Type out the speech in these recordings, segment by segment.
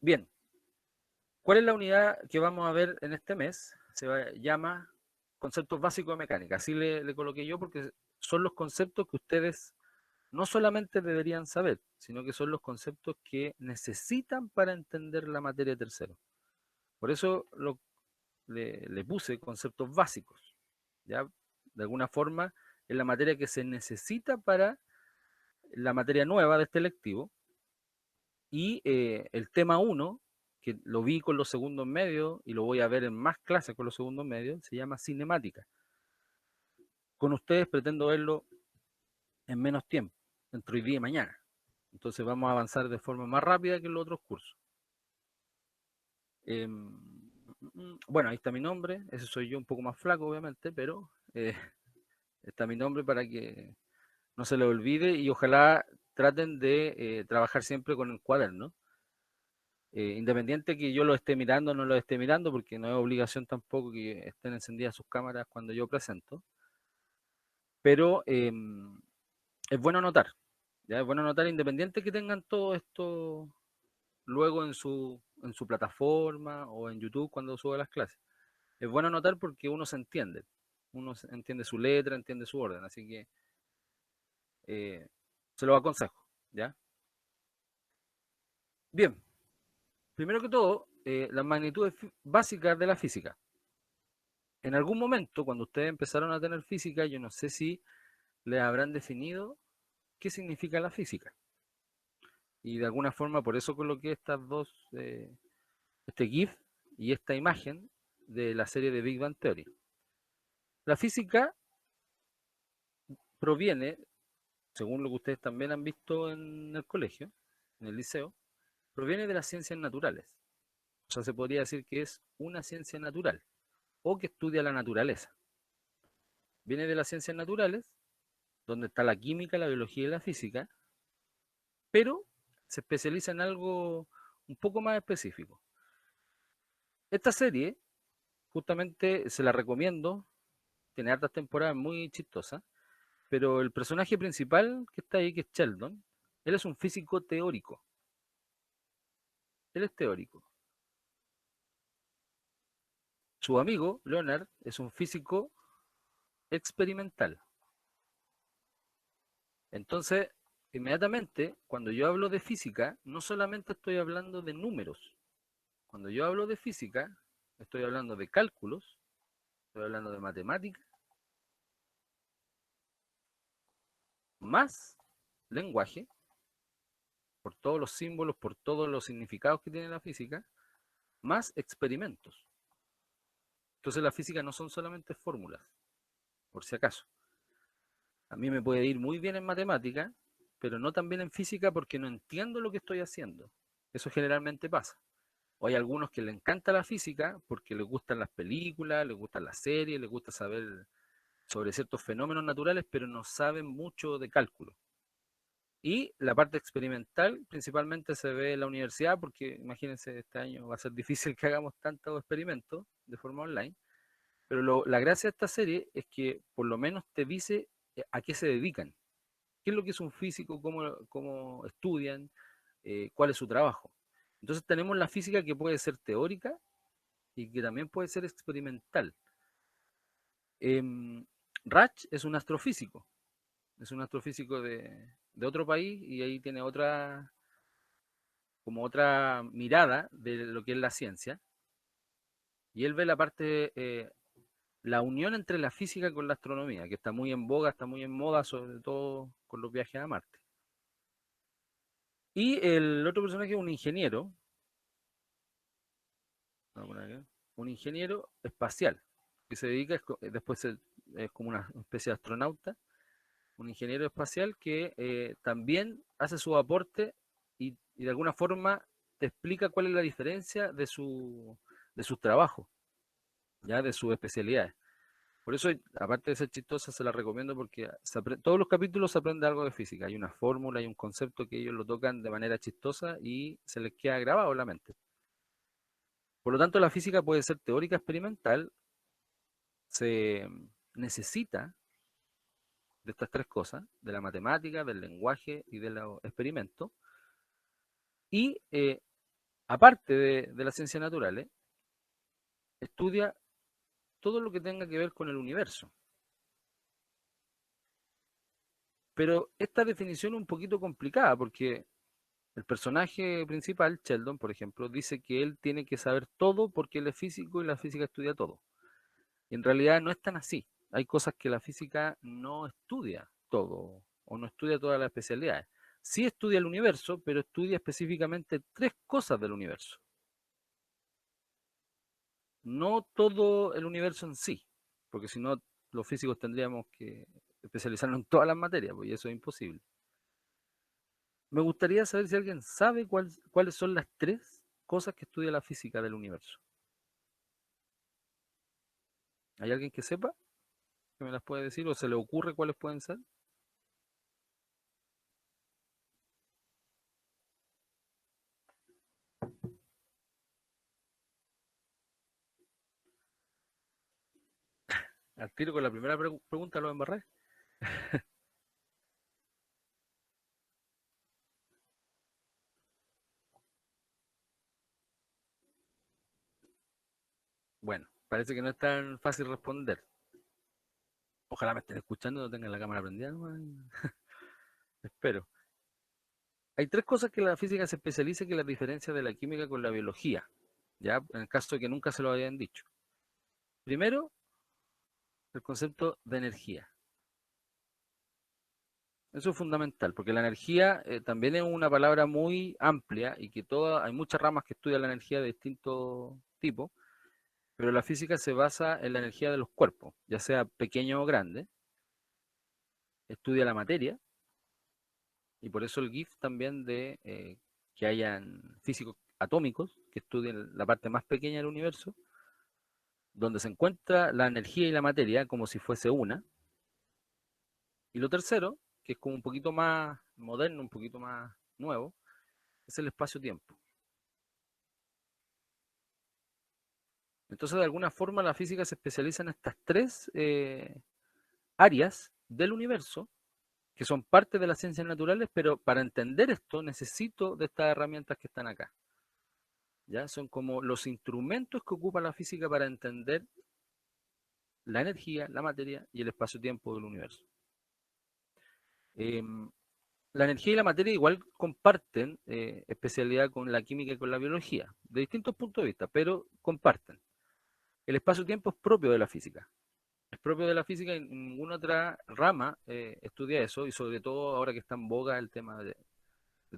Bien, ¿cuál es la unidad que vamos a ver en este mes? Llama Conceptos Básicos de Mecánica. Así le coloqué yo porque son los conceptos que ustedes no solamente deberían saber, sino que son los conceptos que necesitan para entender la materia de tercero. Por eso le puse conceptos básicos, ¿ya? De alguna forma, es la materia que se necesita para la materia nueva de este lectivo. Y el tema 1, que lo vi con los segundos medios y lo voy a ver en más clases con los segundos medios, se llama cinemática. Con ustedes pretendo verlo en menos tiempo, entre hoy día y mañana. Entonces vamos a avanzar de forma más rápida que en los otros cursos. Bueno, ahí está mi nombre, ese soy yo un poco más flaco obviamente, pero está mi nombre para que no se le olvide y ojalá traten de trabajar siempre con el cuaderno. Independiente que yo lo esté mirando o no lo esté mirando, porque no es obligación tampoco que estén encendidas sus cámaras cuando yo presento, pero es bueno anotar, ¿ya? Es bueno anotar independiente que tengan todo esto luego en su plataforma o en YouTube cuando sube las clases. Es bueno anotar porque uno entiende su letra, entiende su orden, así que eh, se lo aconsejo, ¿ya? Bien, primero que todo, las magnitudes básicas de la física. En algún momento, cuando ustedes empezaron a tener física, yo no sé si les habrán definido qué significa la física. Y de alguna forma, por eso coloqué estas dos, este GIF y esta imagen de la serie de Big Bang Theory. La física proviene, según lo que ustedes también han visto en el colegio, en el liceo, proviene de las ciencias naturales. O sea, se podría decir que es una ciencia natural o que estudia la naturaleza. Viene de las ciencias naturales, donde está la química, la biología y la física, pero se especializa en algo un poco más específico. Esta serie, justamente se la recomiendo, tiene hartas temporadas muy chistosas, pero el personaje principal que está ahí, que es Sheldon, él es un físico teórico. Él es teórico. Su amigo, Leonard, es un físico experimental. Entonces, inmediatamente, cuando yo hablo de física, no solamente estoy hablando de números. Cuando yo hablo de física, estoy hablando de cálculos, estoy hablando de matemáticas, más lenguaje, por todos los símbolos, por todos los significados que tiene la física, más experimentos. Entonces la física no son solamente fórmulas, por si acaso. A mí me puede ir muy bien en matemática, pero no tan bien en física porque no entiendo lo que estoy haciendo. Eso generalmente pasa. O hay algunos que les encanta la física porque les gustan las películas, les gustan las series, les gusta saber sobre ciertos fenómenos naturales, pero no saben mucho de cálculo. Y la parte experimental principalmente se ve en la universidad, porque imagínense, este año va a ser difícil que hagamos tantos experimentos de forma online, pero la gracia de esta serie es que por lo menos te dice a qué se dedican, qué es lo que es un físico, cómo estudian, cuál es su trabajo. Entonces tenemos la física que puede ser teórica y que también puede ser experimental. Rach es un astrofísico de otro país y ahí tiene como otra mirada de lo que es la ciencia, y él ve la parte, la unión entre la física con la astronomía, que está muy en boga, está muy en moda, sobre todo con los viajes a Marte. Y el otro personaje es un ingeniero, un ingeniero espacial, que se dedica, después es como una especie de astronauta, un ingeniero espacial que también hace su aporte y de alguna forma te explica cuál es la diferencia de sus trabajos, ya de sus especialidades. Por eso, aparte de ser chistosa, se la recomiendo porque todos los capítulos se aprende algo de física. Hay una fórmula, hay un concepto que ellos lo tocan de manera chistosa y se les queda grabado en la mente. Por lo tanto, la física puede ser teórica experimental, se necesita de estas tres cosas, de la matemática, del lenguaje y de los experimentos, y aparte de las ciencias naturales, estudia todo lo que tenga que ver con el universo. Pero esta definición es un poquito complicada porque el personaje principal, Sheldon, por ejemplo, dice que él tiene que saber todo porque él es físico y la física estudia todo. Y en realidad no es tan así. Hay cosas que la física no estudia todo o no estudia todas las especialidades. Sí estudia el universo, pero estudia específicamente tres cosas del universo. No todo el universo en sí, porque si no, los físicos tendríamos que especializarnos en todas las materias, pues, y eso es imposible. Me gustaría saber si alguien sabe cuáles son las tres cosas que estudia la física del universo. ¿Hay alguien que sepa? ¿Que me las puede decir? ¿O se le ocurre cuáles pueden ser? Al tiro con la primera pregunta lo embarré. Bueno, parece que no es tan fácil responder. Ojalá me estén escuchando y no tengan la cámara prendida, ¿no? Espero. Hay tres cosas que la física se especializa que la diferencia de la química con la biología, ya en el caso de que nunca se lo habían dicho. Primero, el concepto de energía. Eso es fundamental, porque la energía también es una palabra muy amplia y que hay muchas ramas que estudian la energía de distintos tipos, pero la física se basa en la energía de los cuerpos, ya sea pequeño o grande, estudia la materia, y por eso el GIF también de que hayan físicos atómicos que estudien la parte más pequeña del universo, donde se encuentra la energía y la materia como si fuese una. Y lo tercero, que es como un poquito más moderno, un poquito más nuevo, es el espacio-tiempo. Entonces, de alguna forma, la física se especializa en estas tres áreas del universo, que son parte de las ciencias naturales, pero para entender esto necesito de estas herramientas que están acá. ¿Ya? Son como los instrumentos que ocupa la física para entender la energía, la materia y el espacio-tiempo del universo. Eh, la energía y la materia igual comparten especialidad con la química y con la biología, de distintos puntos de vista, pero comparten. El espacio-tiempo es propio de la física. Es propio de la física y ninguna otra rama estudia eso, y sobre todo ahora que está en boga el tema de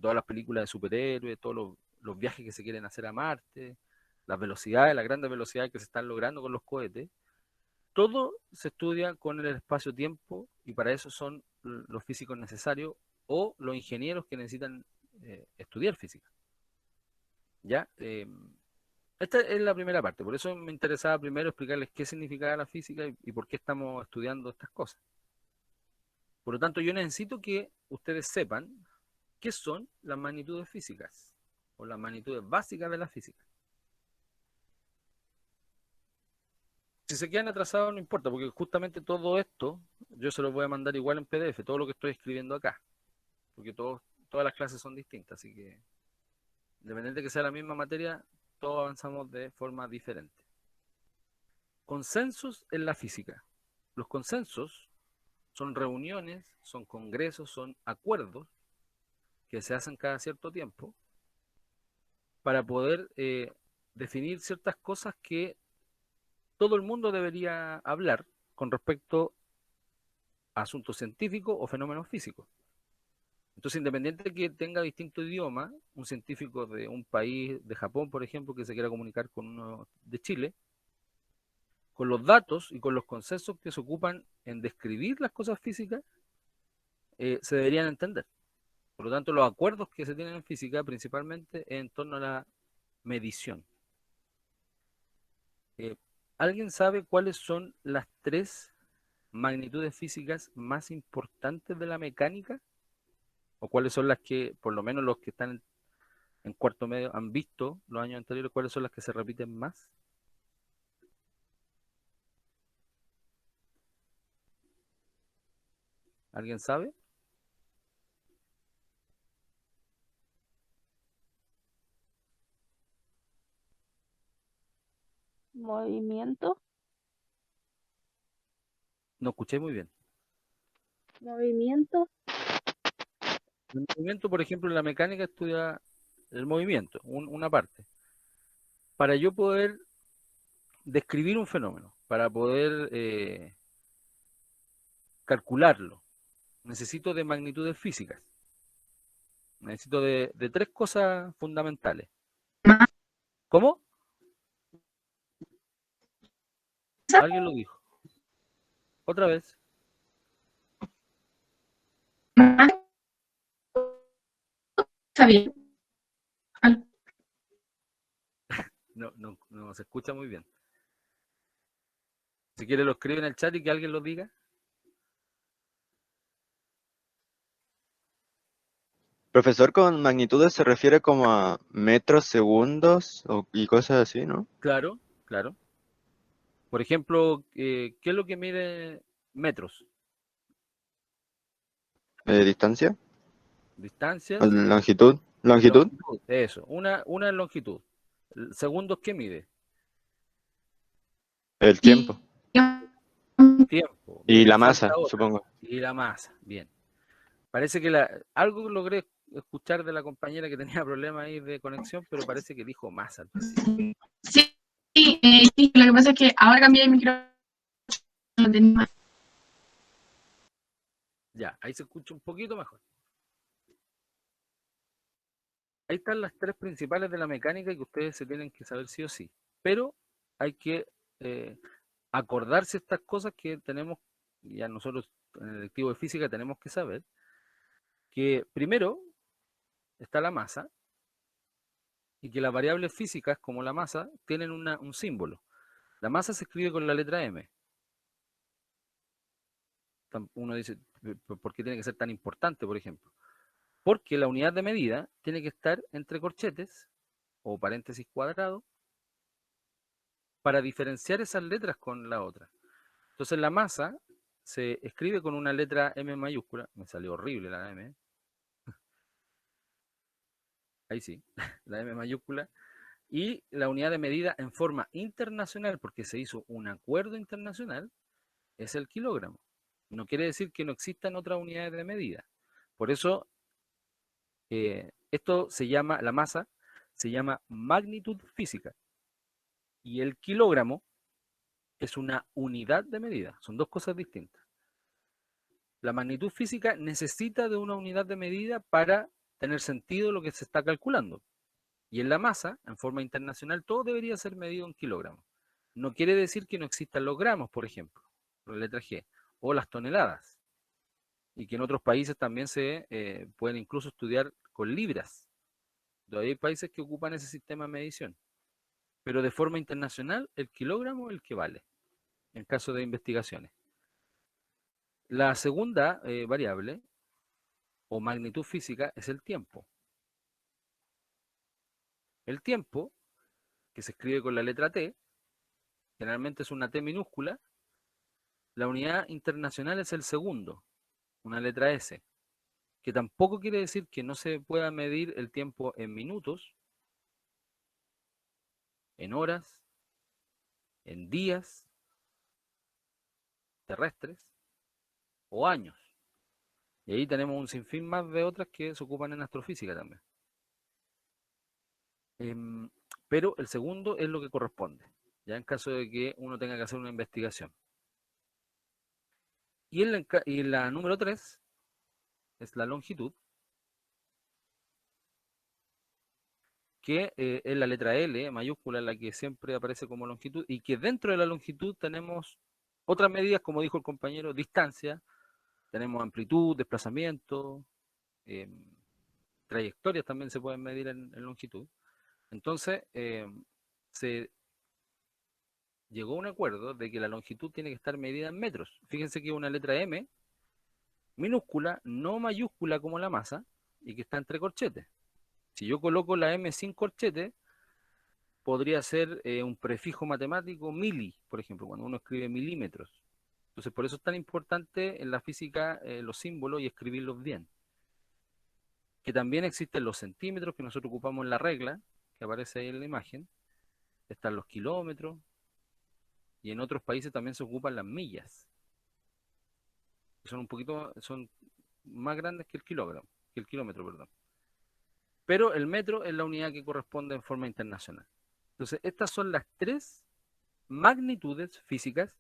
todas las películas de superhéroes, todos los viajes que se quieren hacer a Marte, las velocidades, las grandes velocidades que se están logrando con los cohetes. Todo se estudia con el espacio-tiempo y para eso son los físicos necesarios o los ingenieros que necesitan estudiar física. ¿Ya? Esta es la primera parte, por eso me interesaba primero explicarles qué significaba la física y por qué estamos estudiando estas cosas. Por lo tanto, yo necesito que ustedes sepan qué son las magnitudes físicas o las magnitudes básicas de la física. Si se quedan atrasados no importa, porque justamente todo esto yo se lo voy a mandar igual en PDF, todo lo que estoy escribiendo acá, porque todas las clases son distintas, así que independiente de que sea la misma materia, todos avanzamos de forma diferente. Consensos en la física. Los consensos son reuniones, son congresos, son acuerdos que se hacen cada cierto tiempo para poder definir ciertas cosas que todo el mundo debería hablar con respecto a asuntos científicos o fenómenos físicos. Entonces, independiente de que tenga distinto idioma, un científico de un país, de Japón, por ejemplo, que se quiera comunicar con uno de Chile, con los datos y con los consensos que se ocupan en describir las cosas físicas, se deberían entender. Por lo tanto, los acuerdos que se tienen en física principalmente es en torno a la medición. Eh, ¿Alguien sabe cuáles son las tres magnitudes físicas más importantes de la mecánica? ¿O cuáles son las que, por lo menos los que están en cuarto medio, han visto los años anteriores, cuáles son las que se repiten más? ¿Alguien sabe? Movimiento. No escuché muy bien. Movimiento. El movimiento, por ejemplo, en la mecánica estudia el movimiento, una parte. Para yo poder describir un fenómeno, para poder calcularlo, necesito de magnitudes físicas. Necesito de tres cosas fundamentales. ¿Cómo? Alguien lo dijo. Otra vez. Está bien. No se escucha muy bien. Si quiere lo escribe en el chat y que alguien lo diga. Profesor, con magnitudes se refiere como a metros, segundos y cosas así, ¿no? Claro, claro. Por ejemplo, ¿qué es lo que mide metros? Distancia, Distancias, longitud, longitud, longitud, eso. Una es longitud. Segundos, ¿qué mide? el tiempo Tiempo, y bien, y la falta masa, otra. supongo. Y la masa, bien. Parece que algo logré escuchar de la compañera que tenía problemas ahí de conexión, pero parece que dijo masa al principio. Sí, sí, lo que pasa es que ahora cambié el micrófono. Ya, ahí se escucha un poquito mejor. Ahí están las tres principales de la mecánica que ustedes se tienen que saber sí o sí. Pero hay que acordarse estas cosas que tenemos, ya nosotros en el lectivo de física tenemos que saber, que primero está la masa y que las variables físicas como la masa tienen un símbolo. La masa se escribe con la letra M. Uno dice, ¿por qué tiene que ser tan importante, por ejemplo? Porque la unidad de medida tiene que estar entre corchetes o paréntesis cuadrados para diferenciar esas letras con la otra. Entonces la masa se escribe con una letra M mayúscula, me salió horrible la M, ahí sí, la M mayúscula, y la unidad de medida en forma internacional, porque se hizo un acuerdo internacional, es el kilogramo. No quiere decir que no existan otras unidades de medida. Por eso, esto se llama, la masa, se llama magnitud física. Y el kilogramo es una unidad de medida. Son dos cosas distintas. La magnitud física necesita de una unidad de medida para tener sentido lo que se está calculando. Y en la masa, en forma internacional, todo debería ser medido en kilogramos. No quiere decir que no existan los gramos, por ejemplo, por la letra G, o las toneladas. Y que en otros países también se pueden incluso estudiar con libras. Todavía hay países que ocupan ese sistema de medición. Pero de forma internacional, el kilogramo es el que vale, en caso de investigaciones. La segunda variable, o magnitud física, es el tiempo. El tiempo, que se escribe con la letra T, generalmente es una T minúscula. La unidad internacional es el segundo, una letra S, que tampoco quiere decir que no se pueda medir el tiempo en minutos, en horas, en días terrestres o años. Y ahí tenemos un sinfín más de otras que se ocupan en astrofísica también. Pero el segundo es lo que corresponde, ya en caso de que uno tenga que hacer una investigación. Y la número 3 es la longitud, que es la letra L mayúscula, la que siempre aparece como longitud, y que dentro de la longitud tenemos otras medidas, como dijo el compañero, distancia, tenemos amplitud, desplazamiento, eh, trayectorias también se pueden medir en longitud. Entonces, se llegó a un acuerdo de que la longitud tiene que estar medida en metros. Fíjense que es una letra M minúscula, no mayúscula como la masa, y que está entre corchetes. Si yo coloco la M sin corchete, podría ser un prefijo matemático mili, por ejemplo, cuando uno escribe milímetros. Entonces, por eso es tan importante en la física los símbolos y escribirlos bien. Que también existen los centímetros que nosotros ocupamos en la regla, que aparece ahí en la imagen. Están los kilómetros, y en otros países también se ocupan las millas. Son más grandes que el kilómetro, perdón. Pero el metro es la unidad que corresponde en forma internacional. Entonces, estas son las tres magnitudes físicas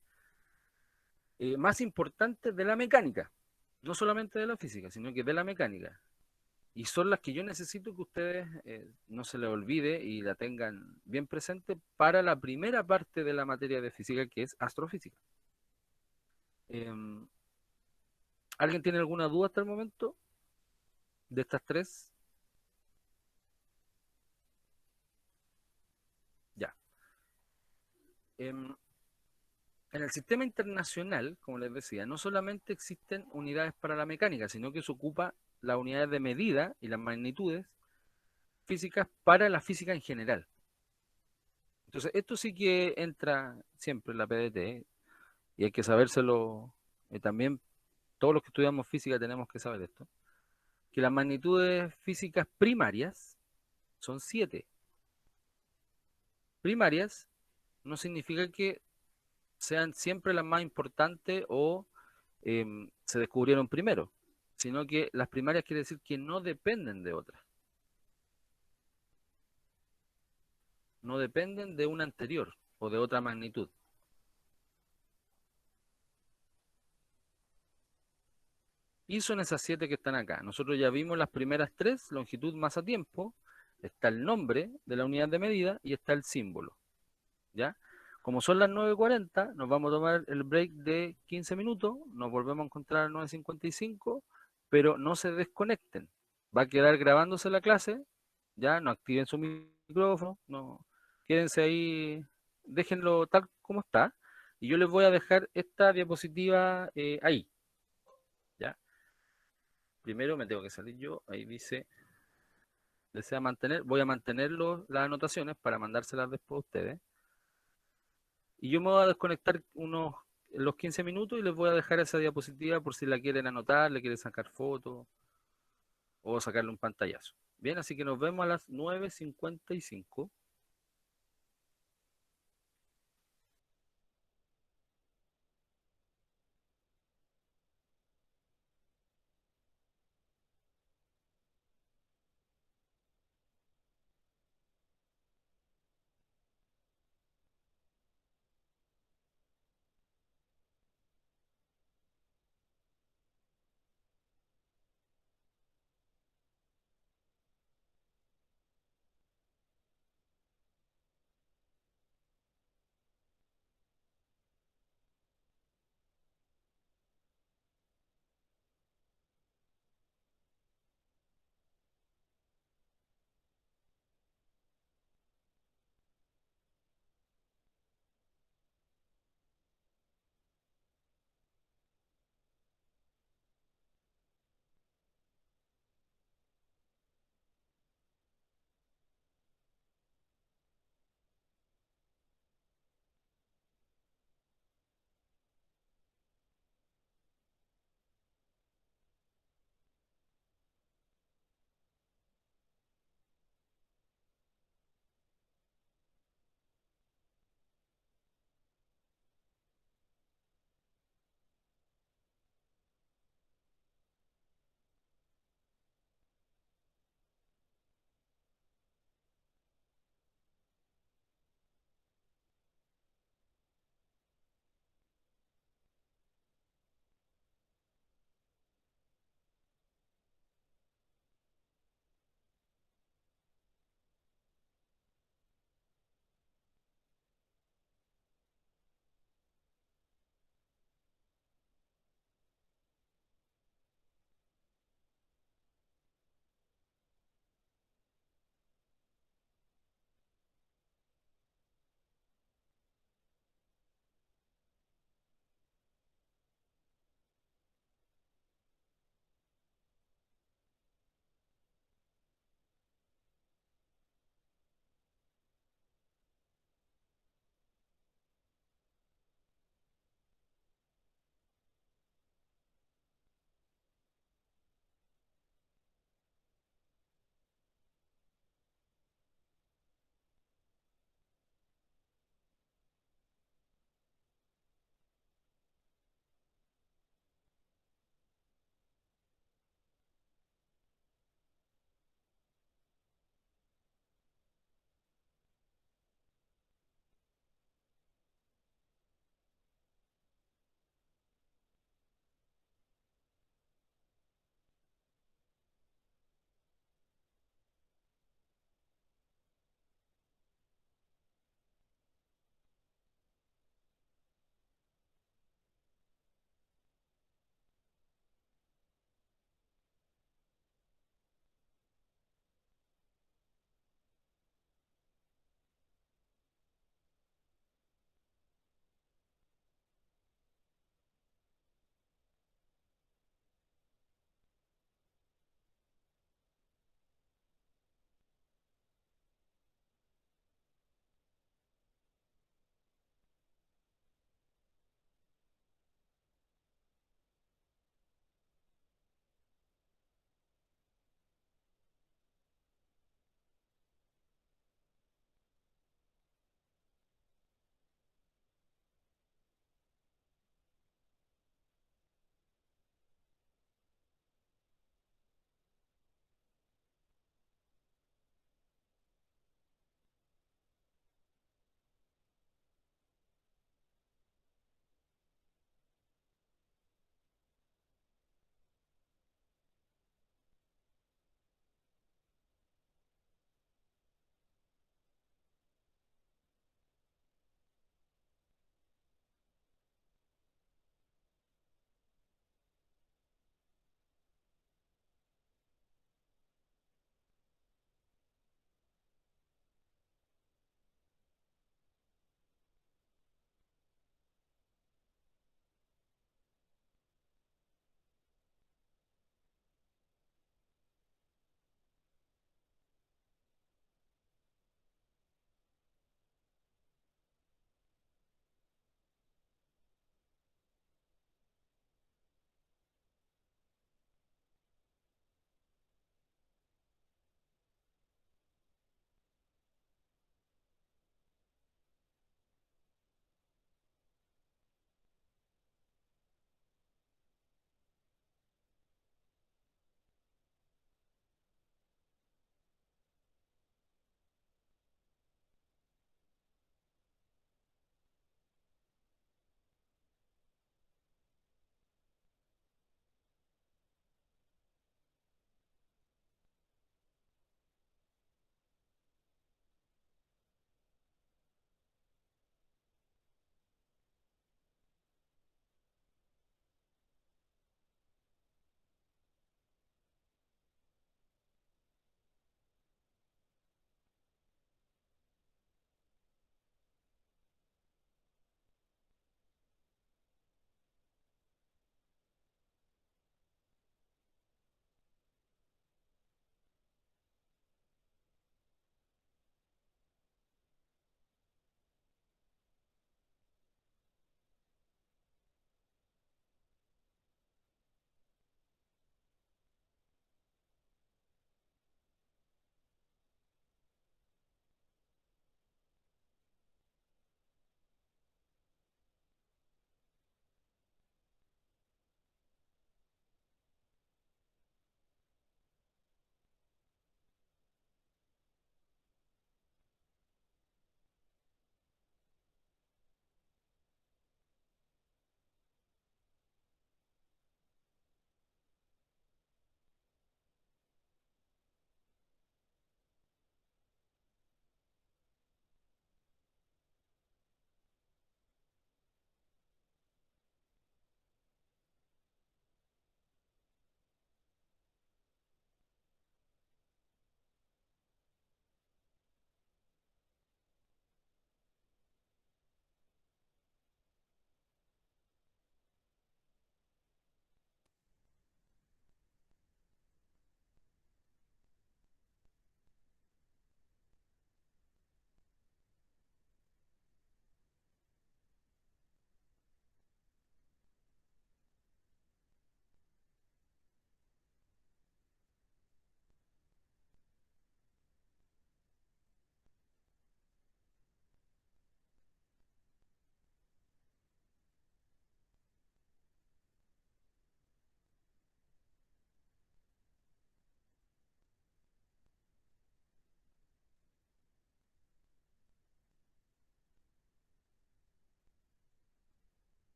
más importantes de la mecánica. No solamente de la física, sino que de la mecánica. Y son las que yo necesito que ustedes no se les olvide y la tengan bien presente para la primera parte de la materia de física, que es astrofísica. ¿Alguien tiene alguna duda hasta el momento de estas tres? Ya. En el sistema internacional, como les decía, no solamente existen unidades para la mecánica, sino que se ocupa las unidades de medida y las magnitudes físicas para la física en general. Entonces, esto sí que entra siempre en la PDT, y hay que sabérselo. También todos los que estudiamos física tenemos que saber esto, que las magnitudes físicas primarias son 7. Primarias no significa que sean siempre las más importantes o se descubrieron primero, sino que las primarias quiere decir que no dependen de otras. No dependen de una anterior o de otra magnitud. Y son esas 7 que están acá. Nosotros ya vimos las primeras 3, longitud, masa, tiempo. Está el nombre de la unidad de medida y está el símbolo. ¿Ya? Como son las 9:40, nos vamos a tomar el break de 15 minutos, nos volvemos a encontrar a 9:55, pero no se desconecten. Va a quedar grabándose la clase, ya, no activen su micrófono, no, quédense ahí, déjenlo tal como está, y yo les voy a dejar esta diapositiva ahí, ¿ya? Primero me tengo que salir yo, ahí dice, desea mantener, voy a mantener las anotaciones para mandárselas después a ustedes. Y yo me voy a desconectar los 15 minutos y les voy a dejar esa diapositiva por si la quieren anotar, le quieren sacar fotos o sacarle un pantallazo. Bien, así que nos vemos a las 9:55.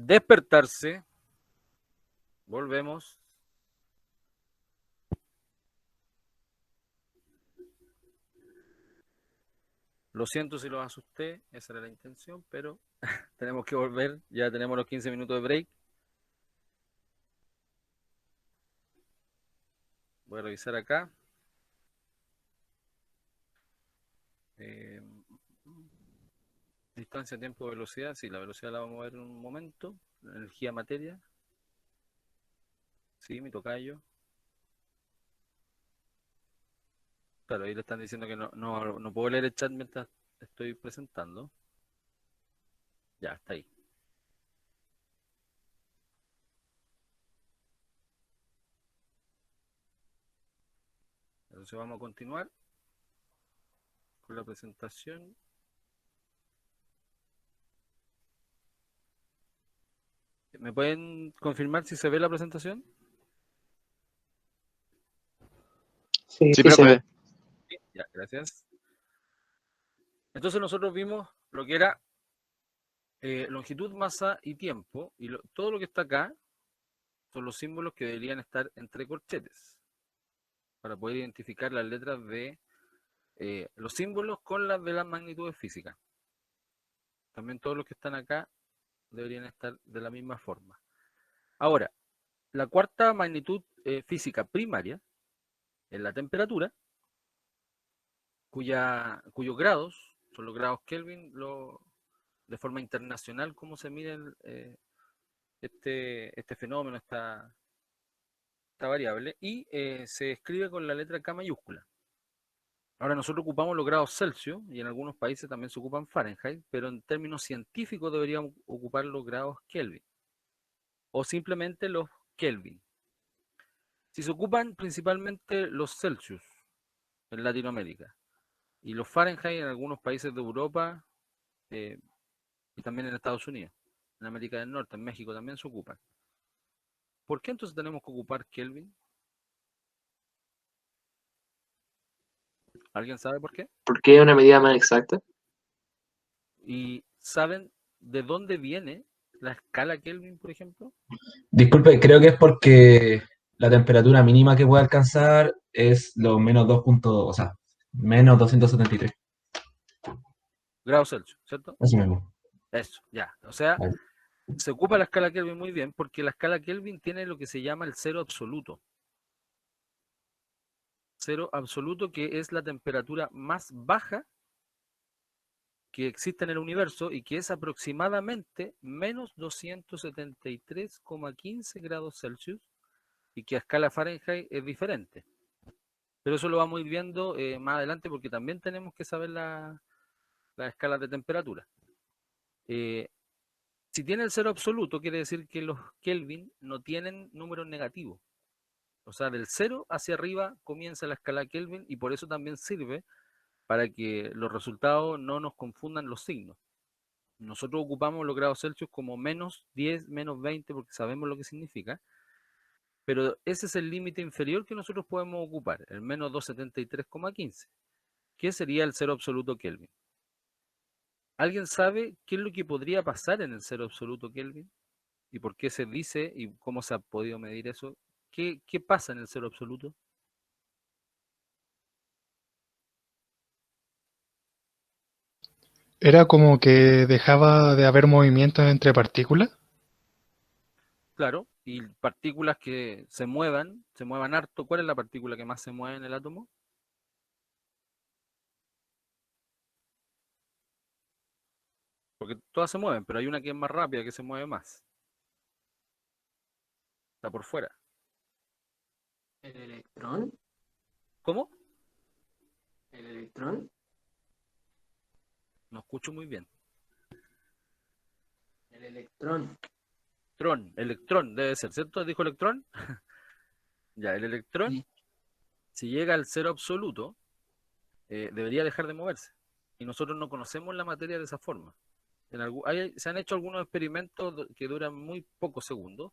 despertarse. Volvemos. Lo siento si los asusté, esa era la intención, pero tenemos que volver. Ya tenemos los 15 minutos de break. Voy a revisar acá. Distancia, tiempo, velocidad. Sí, la velocidad la vamos a ver en un momento. Energía, materia. Sí, mi tocayo. Claro, ahí le están diciendo que no puedo leer el chat mientras estoy presentando. Ya, está ahí. Entonces vamos a continuar con la presentación. ¿Me pueden confirmar si se ve la presentación? Sí, Sí, sí se ve. profe. Ya, gracias. Entonces nosotros vimos lo que era longitud, masa y tiempo, y todo lo que está acá son los símbolos que deberían estar entre corchetes para poder identificar las letras de los símbolos con las de las magnitudes físicas. También todos los que están acá deberían estar de la misma forma. Ahora, la cuarta magnitud física primaria es la temperatura, cuyos grados son los grados Kelvin, de forma internacional, cómo se mide este fenómeno, esta variable, y se escribe con la letra K mayúscula. Ahora nosotros ocupamos los grados Celsius, y en algunos países también se ocupan Fahrenheit, pero en términos científicos deberíamos ocupar los grados Kelvin, o simplemente los Kelvin. Si se ocupan principalmente los Celsius en Latinoamérica, y los Fahrenheit en algunos países de Europa, y también en Estados Unidos, en América del Norte, en México también se ocupan. ¿Por qué entonces tenemos que ocupar Kelvin? ¿Alguien sabe por qué? ¿Por qué es una medida más exacta? ¿Y saben de dónde viene la escala Kelvin, por ejemplo? Disculpe, creo que es porque la temperatura mínima que puede alcanzar es los menos 2 o sea, menos 273. Grados Celsius, ¿cierto? Eso mismo. Eso, ya. O sea, Vale. se ocupa la escala Kelvin muy bien porque la escala Kelvin tiene lo que se llama el cero absoluto. Cero absoluto, que es la temperatura más baja que existe en el universo y que es aproximadamente menos 273,15 grados Celsius, y que a escala Fahrenheit es diferente. Pero eso lo vamos a ir viendo más adelante porque también tenemos que saber las escalas de temperatura. Si tiene el cero absoluto, quiere decir que los Kelvin no tienen números negativos. O sea, del cero hacia arriba comienza la escala Kelvin, y por eso también sirve para que los resultados no nos confundan los signos. Nosotros ocupamos los grados Celsius como menos 10, menos 20, porque sabemos lo que significa, pero ese es el límite inferior que nosotros podemos ocupar, el menos 273,15, que sería el cero absoluto Kelvin. ¿Alguien sabe qué es lo que podría pasar en el cero absoluto Kelvin? ¿Y por qué se dice y cómo se ha podido medir eso? ¿Qué pasa en el cero absoluto? Era como que dejaba de haber movimientos entre partículas. Claro, y partículas que se muevan harto. ¿Cuál es la partícula que más se mueve en el átomo? Porque todas se mueven, pero hay una que es más rápida, que se mueve más. Está por fuera. ¿El electrón? ¿Cómo? ¿El electrón? No escucho muy bien. El electrón. Electrón debe ser, ¿cierto? ¿Dijo electrón? Ya, el electrón, Sí. si llega al cero absoluto, debería dejar de moverse. Y nosotros no conocemos la materia de esa forma. Se han hecho algunos experimentos que duran muy pocos segundos,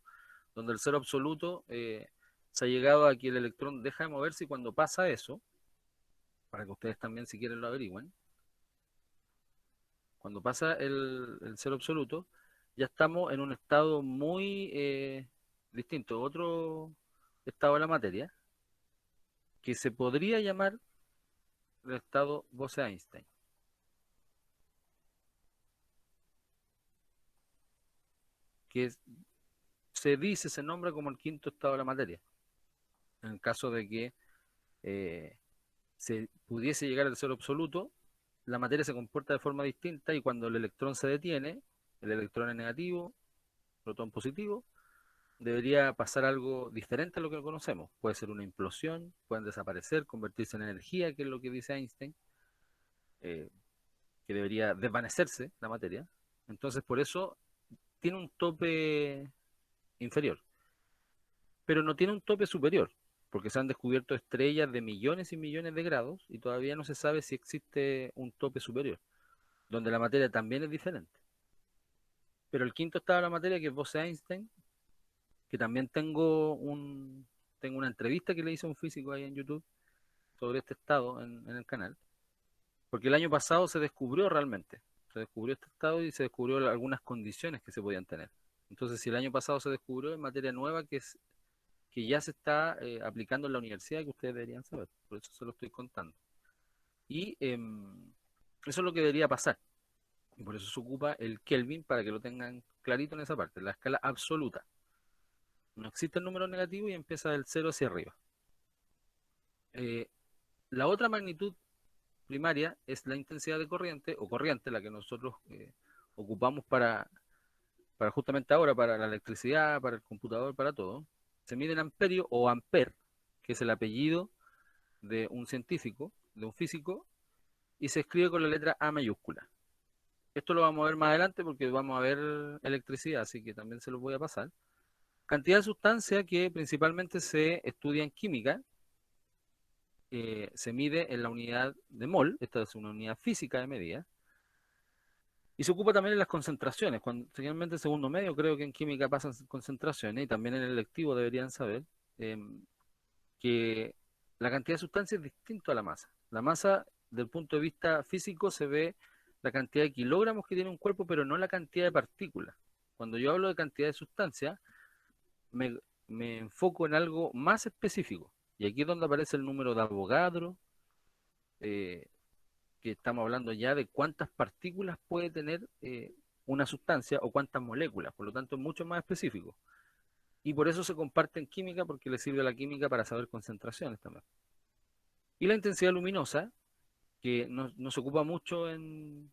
donde el cero absoluto se ha llegado a que el electrón deja de moverse, y cuando pasa eso, para que ustedes también si quieren lo averigüen, cuando pasa el cero absoluto, ya estamos en un estado muy distinto, otro estado de la materia, que se podría llamar el estado Bose-Einstein. Se nombra como el quinto estado de la materia. En el caso de que se pudiese llegar al cero absoluto, la materia se comporta de forma distinta y cuando el electrón se detiene, el electrón es negativo, protón positivo, debería pasar algo diferente a lo que conocemos. Puede ser una implosión, pueden desaparecer, convertirse en energía, que es lo que dice Einstein, que debería desvanecerse la materia. Entonces, por eso tiene un tope inferior, pero no tiene un tope superior, porque se han descubierto estrellas de millones y millones de grados y todavía no se sabe si existe un tope superior, donde la materia también es diferente. Pero el quinto estado de la materia, que es Bose-Einstein, que también tengo una entrevista que le hice a un físico ahí en YouTube sobre este estado en el canal, porque el año pasado se descubrió realmente, se descubrió este estado y se descubrió algunas condiciones que se podían tener. Entonces, si el año pasado se descubrió, es materia nueva que ya se está aplicando en la universidad, que ustedes deberían saber, por eso se lo estoy contando. Y eso es lo que debería pasar, y por eso se ocupa el Kelvin, para que lo tengan clarito en esa parte, la escala absoluta. No existe el número negativo y empieza del 0 hacia arriba. La otra magnitud primaria es la intensidad de corriente, o corriente, la que nosotros ocupamos para justamente ahora, para la electricidad, para el computador, para todo. Se mide en amperio o amper, que es el apellido de un científico, de un físico, y se escribe con la letra A mayúscula. Esto lo vamos a ver más adelante porque vamos a ver electricidad, así que también se los voy a pasar. Cantidad de sustancia que principalmente se estudia en química, se mide en la unidad de mol, esta es una unidad física de medida, y se ocupa también en las concentraciones, generalmente en segundo medio creo que en química pasan concentraciones, y también en el electivo deberían saber que la cantidad de sustancia es distinto a la masa. La masa, desde el punto de vista físico, se ve la cantidad de kilogramos que tiene un cuerpo, pero no la cantidad de partículas. Cuando yo hablo de cantidad de sustancia, me enfoco en algo más específico. Y aquí es donde aparece el número de Avogadro, que estamos hablando ya de cuántas partículas puede tener una sustancia o cuántas moléculas. Por lo tanto, es mucho más específico. Y por eso se comparte en química, porque le sirve a la química para saber concentraciones también. Y la intensidad luminosa, que no se ocupa mucho en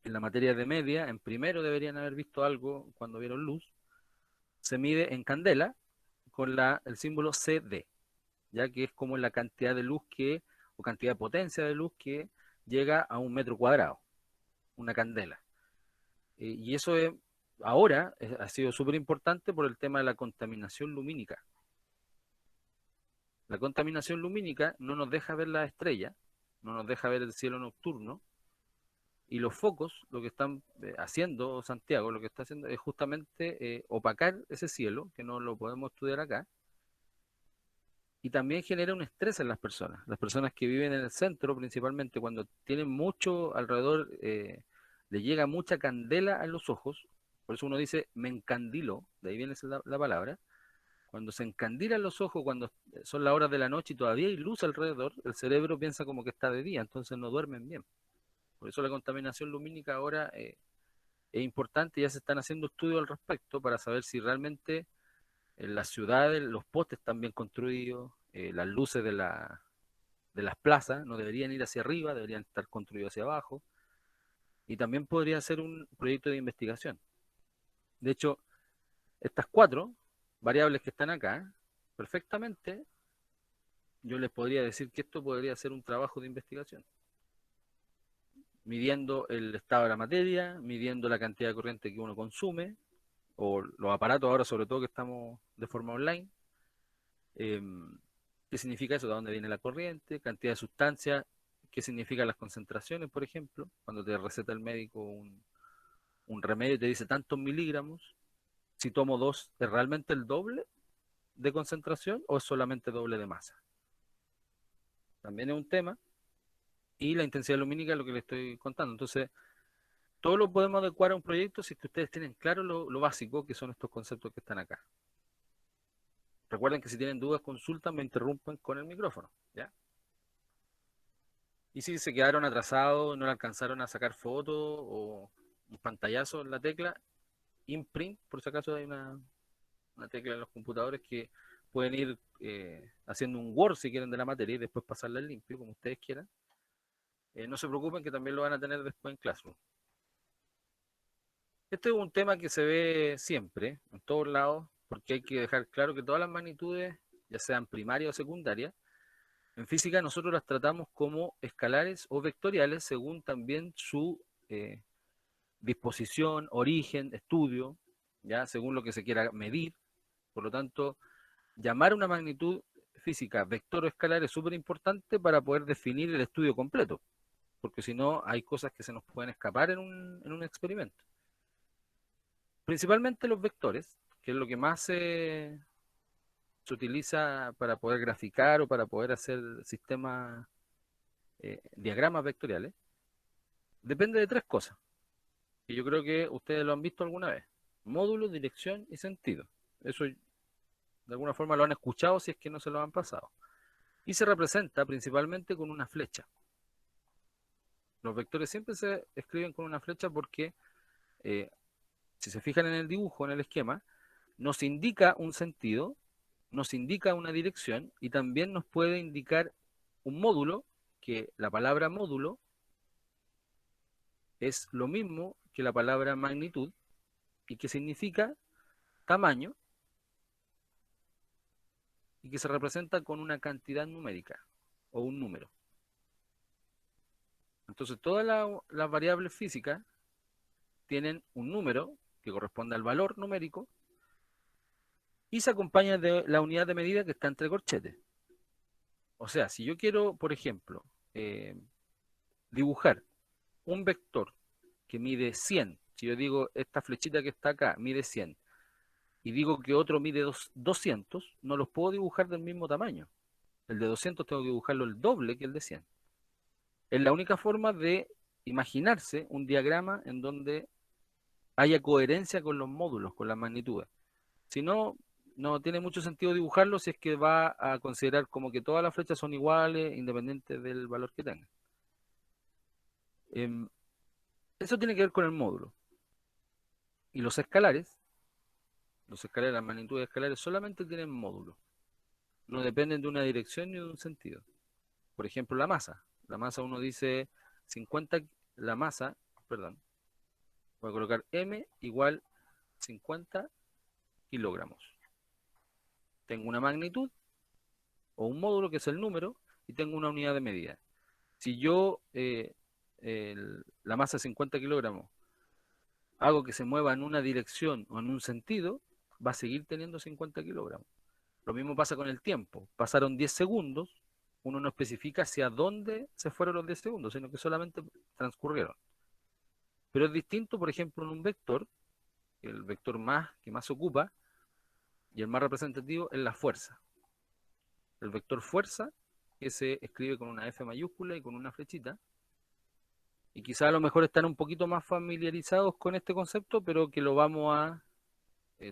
la materia de media, en primero deberían haber visto algo cuando vieron luz, se mide en candela con el símbolo CD, ya que es como la cantidad de luz o cantidad de potencia de luz que llega a 1 metro cuadrado, una candela. Y eso ahora ha sido súper importante por el tema de la contaminación lumínica. La contaminación lumínica no nos deja ver las estrellas, no nos deja ver el cielo nocturno, y los focos, lo que están haciendo Santiago, lo que está haciendo es justamente opacar ese cielo, que no lo podemos estudiar acá, y también genera un estrés en las personas que viven en el centro, principalmente cuando tienen mucho alrededor, le llega mucha candela a los ojos, por eso uno dice me encandilo, de ahí viene la palabra. Cuando se encandilan los ojos, cuando son las horas de la noche y todavía hay luz alrededor, el cerebro piensa como que está de día, entonces no duermen bien. Por eso la contaminación lumínica ahora es importante, ya se están haciendo estudios al respecto para saber si realmente en las ciudades los postes están bien construidos, las luces de las plazas no deberían ir hacia arriba, deberían estar construidos hacia abajo, y también podría ser un proyecto de investigación. De hecho, estas 4 variables que están acá, perfectamente, yo les podría decir que esto podría ser un trabajo de investigación. Midiendo el estado de la materia, midiendo la cantidad de corriente que uno consume, o los aparatos ahora sobre todo que estamos de forma online. ¿Qué significa eso? ¿De dónde viene la corriente? Cantidad de sustancias. ¿Qué significan las concentraciones, por ejemplo? Cuando te receta el médico un remedio y te dice tantos miligramos, si tomo 2, ¿es realmente el doble de concentración o es solamente doble de masa? También es un tema. Y la intensidad lumínica es lo que le estoy contando. Entonces, todo lo podemos adecuar a un proyecto si es que ustedes tienen claro lo básico, que son estos conceptos que están acá. Recuerden que si tienen dudas, consultan, me interrumpen con el micrófono, ¿ya? Y si se quedaron atrasados, no le alcanzaron a sacar fotos o un pantallazo en la tecla, imprint, por si acaso hay una tecla en los computadores que pueden ir haciendo un Word si quieren de la materia y después pasarla al limpio, como ustedes quieran. No se preocupen que también lo van a tener después en Classroom. Este es un tema que se ve siempre, en todos lados, porque hay que dejar claro que todas las magnitudes, ya sean primarias o secundarias, en física nosotros las tratamos como escalares o vectoriales según también su disposición, origen, estudio, ya según lo que se quiera medir. Por lo tanto, llamar una magnitud física vector o escalar es súper importante para poder definir el estudio completo, porque si no hay cosas que se nos pueden escapar en un experimento. Principalmente los vectores, que es lo que más se utiliza para poder graficar o para poder hacer sistemas, diagramas vectoriales, depende de tres cosas, que yo creo que ustedes lo han visto alguna vez: módulo, dirección y sentido. Eso de alguna forma lo han escuchado si es que no se lo han pasado. Y se representa principalmente con una flecha. Los vectores siempre se escriben con una flecha porque, si se fijan en el dibujo, en el esquema, nos indica un sentido, nos indica una dirección y también nos puede indicar un módulo, que la palabra módulo es lo mismo que la palabra magnitud y que significa tamaño y que se representa con una cantidad numérica o un número. Entonces todas las variables físicas tienen un número que corresponde al valor numérico y se acompaña de la unidad de medida que está entre corchetes. O sea, si yo quiero, por ejemplo, dibujar un vector que mide 100, si yo digo esta flechita que está acá mide 100 y digo que otro mide 200, no los puedo dibujar del mismo tamaño. El de 200 tengo que dibujarlo el doble que el de 100. Es la única forma de imaginarse un diagrama en donde haya coherencia con los módulos, con las magnitudes. Si no, no tiene mucho sentido dibujarlo si es que va a considerar como que todas las flechas son iguales, independiente del valor que tengan. Eso tiene que ver con el módulo. Y los escalares, las magnitudes escalares solamente tienen módulos. No dependen de una dirección ni de un sentido. Por ejemplo, la masa. La masa uno dice 50, la masa, perdón, voy a colocar M igual 50 kilogramos. Tengo una magnitud o un módulo que es el número y tengo una unidad de medida. Si yo la masa de 50 kilogramos hago que se mueva en una dirección o en un sentido, va a seguir teniendo 50 kilogramos. Lo mismo pasa con el tiempo. Pasaron 10 segundos, uno no especifica hacia dónde se fueron los 10 segundos, sino que solamente transcurrieron. Pero es distinto, por ejemplo, en un vector, el vector que más se ocupa y el más representativo es la fuerza. El vector fuerza, que se escribe con una F mayúscula y con una flechita, y quizá a lo mejor están un poquito más familiarizados con este concepto, pero que lo vamos a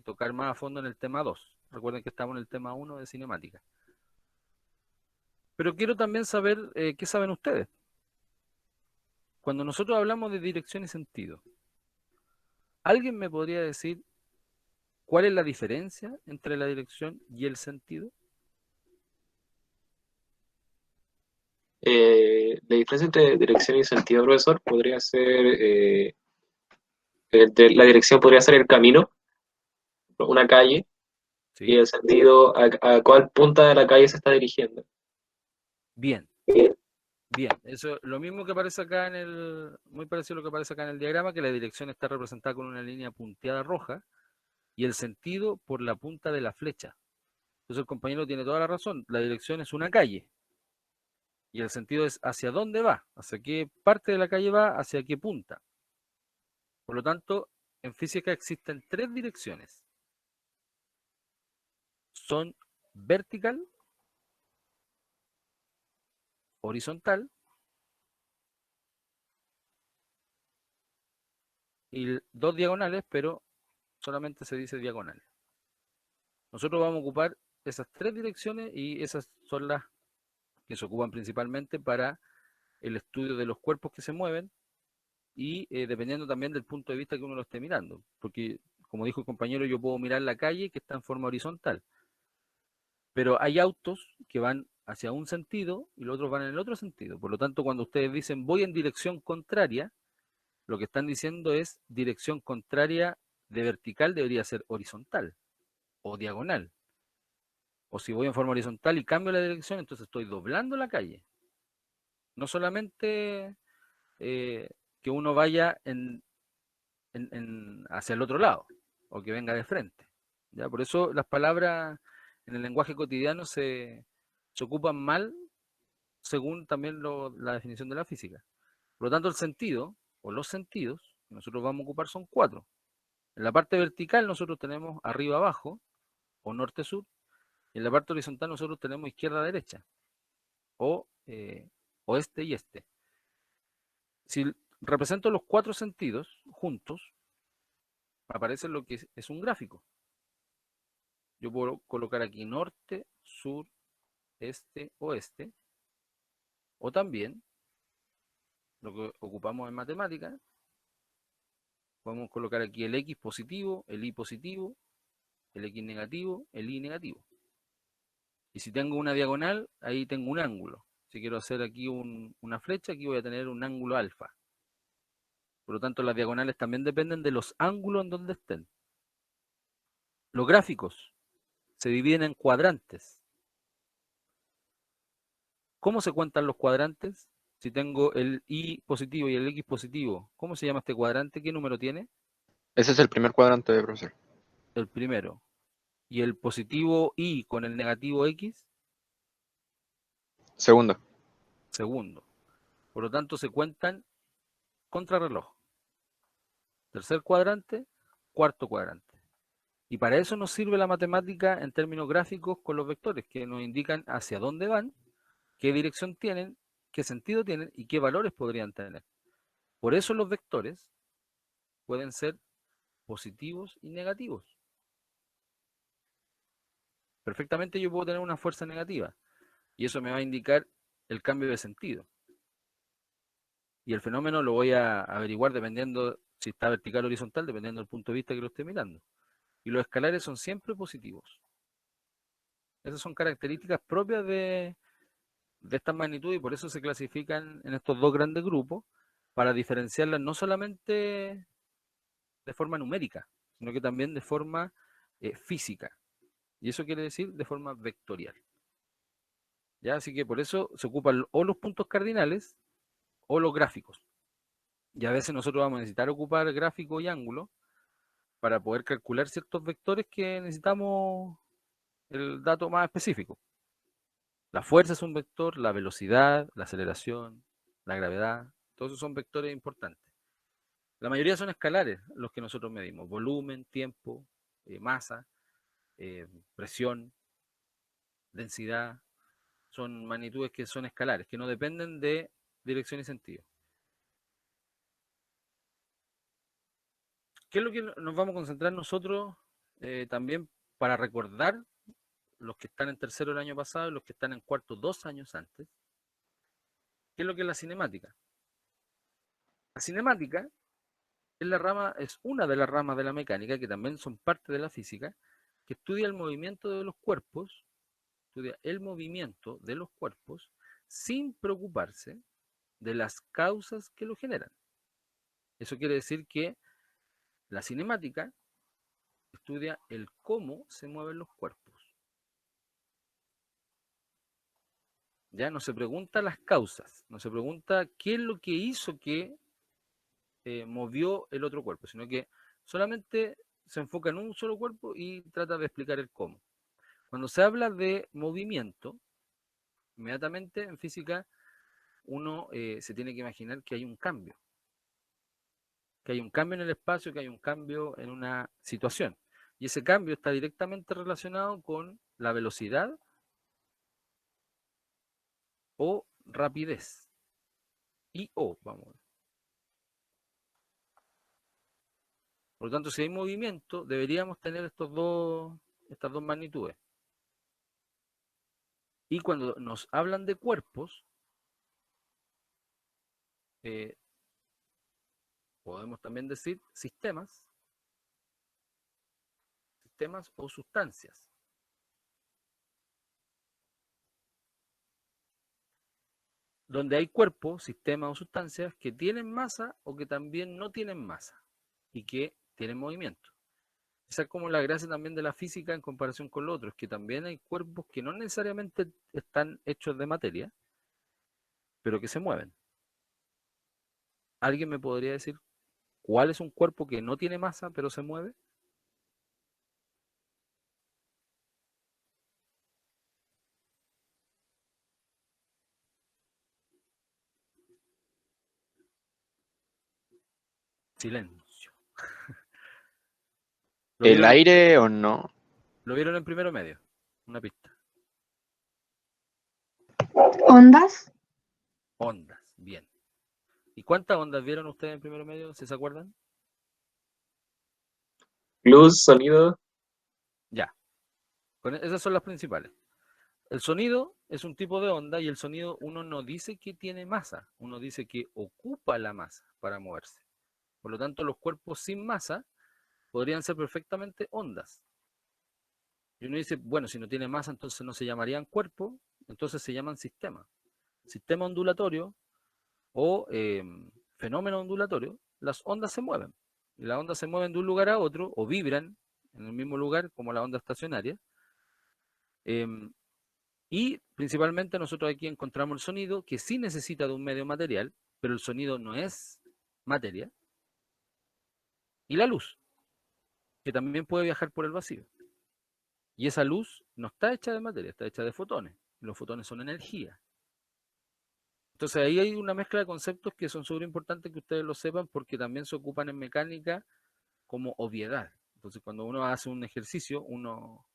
tocar más a fondo en el tema 2. Recuerden que estamos en el tema 1 de cinemática. Pero quiero también saber qué saben ustedes. Cuando nosotros hablamos de dirección y sentido, ¿alguien me podría decir cuál es la diferencia entre la dirección y el sentido? La diferencia entre dirección y sentido, profesor, podría ser, la dirección podría ser el camino, una calle, y ¿Sí? el sentido a cuál punta de la calle se está dirigiendo. Bien. Bien, eso lo mismo que aparece acá muy parecido a lo que aparece acá en el diagrama, que la dirección está representada con una línea punteada roja y el sentido por la punta de la flecha. Entonces el compañero tiene toda la razón, la dirección es una calle y el sentido es hacia dónde va, hacia qué parte de la calle va, hacia qué punta. Por lo tanto, en física existen tres direcciones. Son vertical, horizontal y 2 diagonales, pero solamente se dice diagonales. Nosotros vamos a ocupar esas 3 direcciones y esas son las que se ocupan principalmente para el estudio de los cuerpos que se mueven y dependiendo también del punto de vista que uno lo esté mirando. Porque, como dijo el compañero, yo puedo mirar la calle que está en forma horizontal. Pero hay autos que van hacia un sentido y los otros van en el otro sentido. Por lo tanto, cuando ustedes dicen voy en dirección contraria, lo que están diciendo es dirección contraria de vertical debería ser horizontal o diagonal. O si voy en forma horizontal y cambio la dirección, entonces estoy doblando la calle. No solamente que uno vaya hacia el otro lado o que venga de frente. ¿Ya? Por eso las palabras en el lenguaje cotidiano se ocupan mal según también la definición de la física. Por lo tanto, el sentido o los sentidos que nosotros vamos a ocupar son 4. En la parte vertical nosotros tenemos arriba-abajo o norte-sur. Y en la parte horizontal nosotros tenemos izquierda-derecha o oeste y este. Si represento los 4 sentidos juntos, aparece lo que es un gráfico. Yo puedo colocar aquí norte, sur, este, oeste. O también, lo que ocupamos en matemáticas, podemos colocar aquí el X positivo, el Y positivo, el X negativo, el Y negativo. Y si tengo una diagonal, ahí tengo un ángulo. Si quiero hacer aquí una flecha, aquí voy a tener un ángulo alfa. Por lo tanto, las diagonales también dependen de los ángulos en donde estén. Los gráficos se dividen en cuadrantes. ¿Cómo se cuentan los cuadrantes? Si tengo el Y positivo y el X positivo, ¿cómo se llama este cuadrante? ¿Qué número tiene? Ese es el primer cuadrante, profesor. El primero. ¿Y el positivo Y con el negativo X? Segundo. Segundo. Por lo tanto, se cuentan contrarreloj. Tercer cuadrante, cuarto cuadrante. Y para eso nos sirve la matemática en términos gráficos con los vectores, que nos indican hacia dónde van, qué dirección tienen, qué sentido tienen y qué valores podrían tener. Por eso los vectores pueden ser positivos y negativos. Perfectamente yo puedo tener una fuerza negativa y eso me va a indicar el cambio de sentido. Y el fenómeno lo voy a averiguar dependiendo si está vertical o horizontal, dependiendo del punto de vista que lo esté mirando. Y los escalares son siempre positivos. Esas son características propias de estas magnitudes y por eso se clasifican en estos 2 grandes grupos para diferenciarlas no solamente de forma numérica, sino que también de forma física. Y eso quiere decir de forma vectorial. ¿Ya? Así que por eso se ocupan o los puntos cardinales o los gráficos. Y a veces nosotros vamos a necesitar ocupar gráfico y ángulo para poder calcular ciertos vectores que necesitamos el dato más específico. La fuerza es un vector, la velocidad, la aceleración, la gravedad, todos esos son vectores importantes. La mayoría son escalares los que nosotros medimos, volumen, tiempo, masa, presión, densidad, son magnitudes que son escalares, que no dependen de dirección y sentido. ¿Qué es lo que nos vamos a concentrar nosotros también para recordar los que están en tercero el año pasado y los que están en cuarto 2 años antes? ¿Qué es lo que es la cinemática? La cinemática es una de las ramas de la mecánica, que también son parte de la física, que estudia el movimiento de los cuerpos, sin preocuparse de las causas que lo generan. Eso quiere decir que la cinemática estudia el cómo se mueven los cuerpos. Ya no se pregunta las causas, no se pregunta qué es lo que hizo que movió el otro cuerpo, sino que solamente se enfoca en un solo cuerpo y trata de explicar el cómo. Cuando se habla de movimiento, inmediatamente en física uno se tiene que imaginar que hay un cambio. Que hay un cambio en el espacio, que hay un cambio en una situación. Y ese cambio está directamente relacionado con la velocidad o rapidez. Vamos a ver. Por lo tanto, si hay movimiento, deberíamos tener estas dos magnitudes. Y cuando nos hablan de cuerpos, podemos también decir sistemas o sustancias. Donde hay cuerpos, sistemas o sustancias que tienen masa o que también no tienen masa y que tienen movimiento. Esa es como la gracia también de la física en comparación con lo otro, es que también hay cuerpos que no necesariamente están hechos de materia, pero que se mueven. ¿Alguien me podría decir cuál es un cuerpo que no tiene masa pero se mueve? Silencio. ¿Lo ¿El vieron, aire o no? lo vieron en primero medio? Una pista. Ondas. Ondas, bien. ¿Y cuántas ondas vieron ustedes en primero medio, si se acuerdan? Luz, sonido. Ya. Esas son las principales. El sonido es un tipo de onda y el sonido uno no dice que tiene masa, uno dice que ocupa la masa para moverse. Por lo tanto, los cuerpos sin masa podrían ser perfectamente ondas. Y uno dice, bueno, si no tiene masa, entonces no se llamarían cuerpos, entonces se llaman sistemas. Sistema ondulatorio o fenómeno ondulatorio, las ondas se mueven. Y las ondas se mueven de un lugar a otro o vibran en el mismo lugar como la onda estacionaria. Y principalmente nosotros aquí encontramos el sonido que sí necesita de un medio material, pero el sonido no es materia. Y la luz, que también puede viajar por el vacío. Y esa luz no está hecha de materia, está hecha de fotones. Los fotones son energía. Entonces ahí hay una mezcla de conceptos que son súper importantes que ustedes lo sepan porque también se ocupan en mecánica como obviedad. Entonces cuando uno hace un ejercicio, uno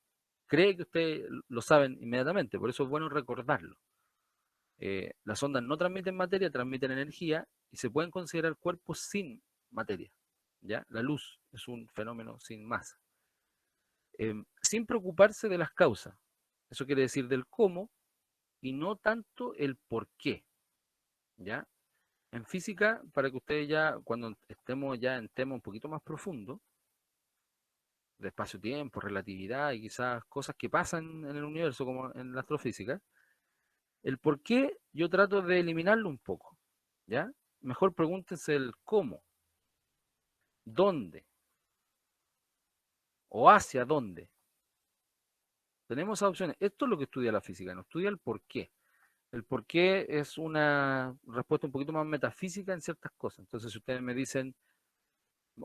cree que ustedes lo saben inmediatamente, por eso es bueno recordarlo. Las ondas no transmiten materia, transmiten energía y se pueden considerar cuerpos sin materia. ¿Ya? La luz es un fenómeno sin masa. Sin preocuparse de las causas. Eso quiere decir del cómo y no tanto el por qué. ¿Ya? En física, para que ustedes ya, cuando estemos ya en temas un poquito más profundos, de espacio-tiempo, relatividad y quizás cosas que pasan en el universo como en la astrofísica, el por qué yo trato de eliminarlo un poco, ¿ya? Mejor pregúntense el cómo, dónde o hacia dónde. Tenemos esas opciones. Esto es lo que estudia la física, no estudia el por qué. El por qué es una respuesta un poquito más metafísica en ciertas cosas. Entonces, si ustedes me dicen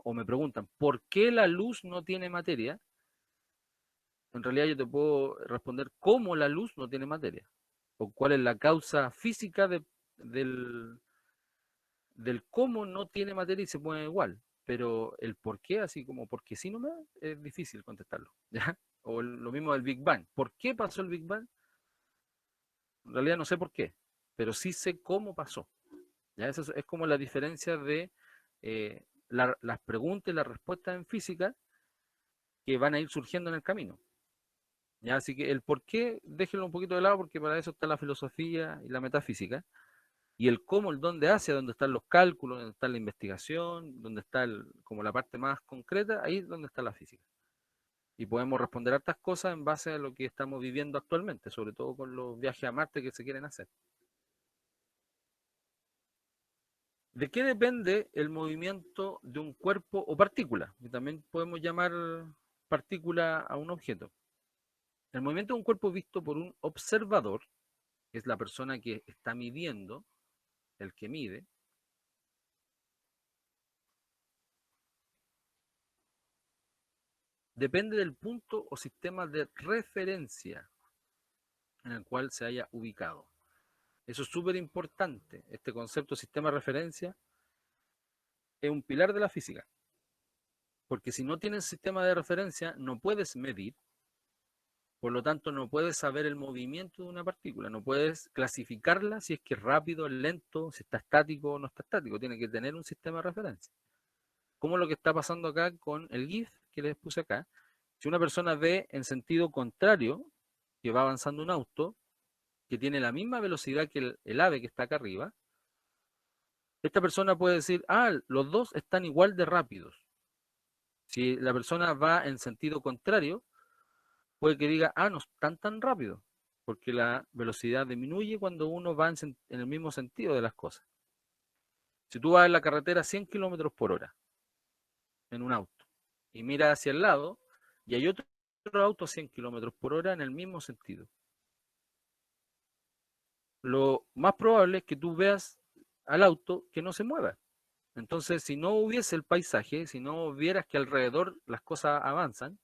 o me preguntan, ¿por qué la luz no tiene materia? En realidad yo te puedo responder cómo la luz no tiene materia. O cuál es la causa física del cómo no tiene materia y se mueve igual. Pero el por qué, así como porque sí nomás, es difícil contestarlo. ¿Ya? O lo mismo del Big Bang. ¿Por qué pasó el Big Bang? En realidad no sé por qué, pero sí sé cómo pasó. ¿Ya? Eso es como la diferencia de las preguntas y las respuestas en física que van a ir surgiendo en el camino. ¿Ya? Así que el por qué, déjenlo un poquito de lado porque para eso está la filosofía y la metafísica. Y el cómo, el dónde hacia, donde están los cálculos, donde está la investigación, donde está como la parte más concreta, ahí es donde está la física. Y podemos responder a estas cosas en base a lo que estamos viviendo actualmente, sobre todo con los viajes a Marte que se quieren hacer. ¿De qué depende el movimiento de un cuerpo o partícula? Y también podemos llamar partícula a un objeto. El movimiento de un cuerpo visto por un observador, que es la persona que está midiendo, el que mide, depende del punto o sistema de referencia en el cual se haya ubicado. Eso es súper importante. Este concepto de sistema de referencia es un pilar de la física. Porque si no tienes sistema de referencia, no puedes medir, por lo tanto no puedes saber el movimiento de una partícula, no puedes clasificarla si es que es rápido, es lento, si está estático o no está estático, tiene que tener un sistema de referencia. como lo que está pasando acá con el GIF que les puse acá. Si una persona ve en sentido contrario que va avanzando un auto que tiene la misma velocidad que el ave que está acá arriba, esta persona puede decir, ah, los dos están igual de rápidos. Si la persona va en sentido contrario, puede que diga, ah, no están tan rápidos, porque la velocidad disminuye cuando uno va en el mismo sentido de las cosas. Si tú vas en la carretera a 100 kilómetros por hora en un auto y miras hacia el lado y hay otro auto a 100 kilómetros por hora en el mismo sentido, lo más probable es que tú veas al auto que no se mueva. Entonces, si no hubiese el paisaje, si no vieras que alrededor las cosas avanzan,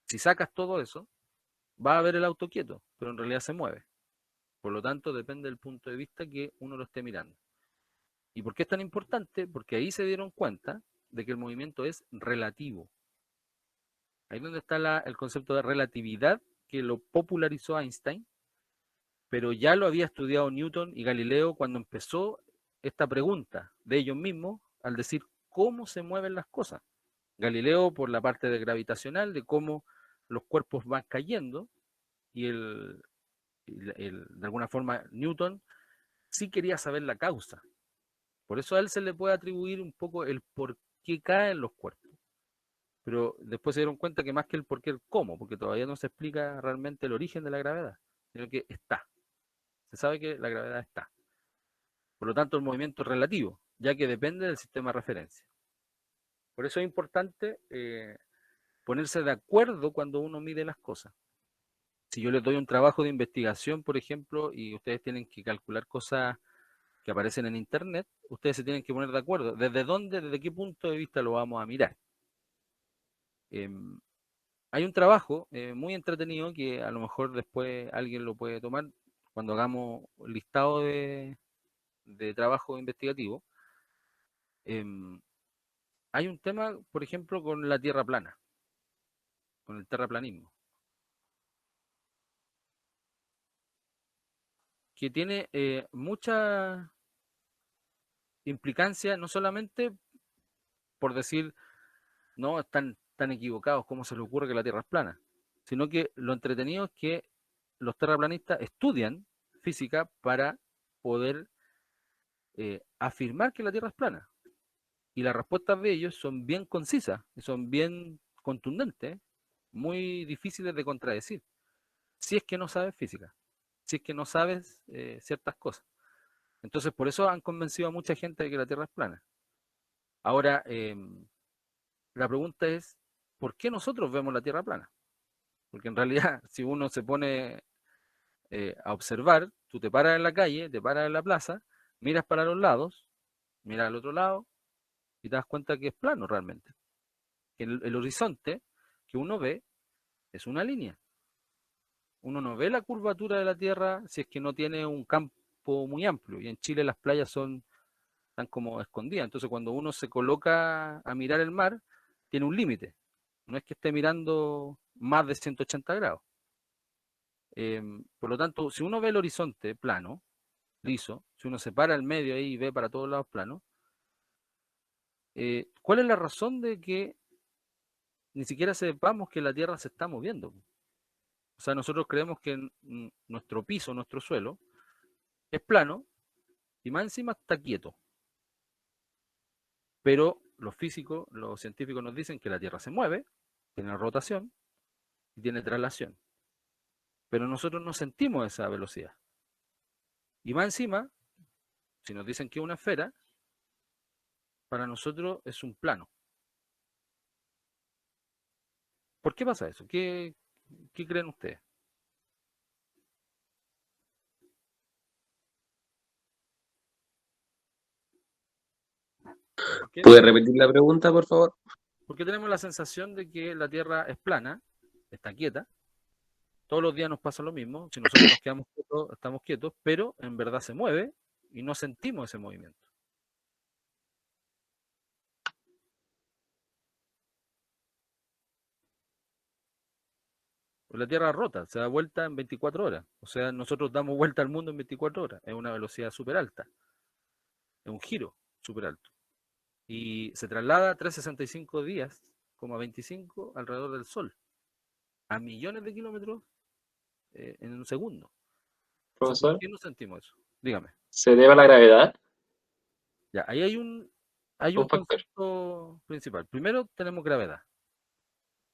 si sacas todo eso, va a ver el auto quieto, pero en realidad se mueve. Por lo tanto, depende del punto de vista que uno lo esté mirando. ¿Y por qué es tan importante? Porque ahí se dieron cuenta de que el movimiento es relativo. Ahí es donde está el concepto de relatividad, que lo popularizó Einstein, pero ya lo había estudiado Newton y Galileo cuando empezó esta pregunta de ellos mismos al decir cómo se mueven las cosas. Galileo por la parte de gravitacional, de cómo los cuerpos van cayendo, y de alguna forma Newton sí quería saber la causa. Por eso a él se le puede atribuir un poco el por qué caen los cuerpos. Pero después se dieron cuenta que más que el por qué, el cómo, porque todavía no se explica realmente el origen de la gravedad, sino que está. Se sabe que la gravedad está. Por lo tanto, el movimiento es relativo, ya que depende del sistema de referencia. Por eso es importante ponerse de acuerdo cuando uno mide las cosas. Si yo les doy un trabajo de investigación, por ejemplo, y ustedes tienen que calcular cosas que aparecen en internet, ustedes se tienen que poner de acuerdo. ¿Desde dónde, desde qué punto de vista lo vamos a mirar? Hay un trabajo muy entretenido que a lo mejor después alguien lo puede tomar cuando hagamos un listado de trabajo investigativo. Hay un tema, por ejemplo, con la tierra plana, con el terraplanismo, que tiene mucha implicancia, no solamente por decir, no, están tan equivocados, ¿cómo se les ocurre que la tierra es plana? Sino que lo entretenido es que los terraplanistas estudian física para poder afirmar que la tierra es plana. Y las respuestas de ellos son bien concisas, son bien contundentes, muy difíciles de contradecir, si es que no sabes física, si es que no sabes ciertas cosas. Entonces, por eso han convencido a mucha gente de que la Tierra es plana. Ahora, la pregunta es, ¿por qué nosotros vemos la Tierra plana? Porque en realidad, si uno se pone a observar, tú te paras en la calle, te paras en la plaza, miras para los lados, miras al otro lado, y te das cuenta que es plano realmente. Que el horizonte que uno ve es una línea. Uno no ve la curvatura de la Tierra si es que no tiene un campo muy amplio. Y en Chile las playas están como escondidas. Entonces cuando uno se coloca a mirar el mar, tiene un límite. No es que esté mirando más de 180 grados. Por lo tanto, si uno ve el horizonte plano, liso, si uno se para al medio ahí y ve para todos lados plano, ¿cuál es la razón de que ni siquiera sepamos que la Tierra se está moviendo? O sea, nosotros creemos que nuestro piso, nuestro suelo, es plano y más encima está quieto. Pero los físicos, los científicos nos dicen que la Tierra se mueve, tiene rotación y tiene traslación. Pero nosotros no sentimos esa velocidad. Y más encima, si nos dicen que es una esfera, para nosotros es un plano. ¿Por qué pasa eso? ¿Qué creen ustedes? ¿Puede repetir la pregunta, por favor? Porque tenemos la sensación de que la Tierra es plana, está quieta. Todos los días nos pasa lo mismo. Si nosotros nos quedamos quietos, estamos quietos, pero en verdad se mueve y no sentimos ese movimiento. Pues la Tierra rota, se da vuelta en 24 horas. O sea, nosotros damos vuelta al mundo en 24 horas. Es una velocidad súper alta. Es un giro súper alto. y se traslada 365 días, como 25 alrededor del Sol, a millones de kilómetros en un segundo. Entonces, ¿por Profesor, qué no sentimos eso? Dígame. ¿se debe a la gravedad? Ya, ahí hay un factor. concepto principal. Primero tenemos gravedad.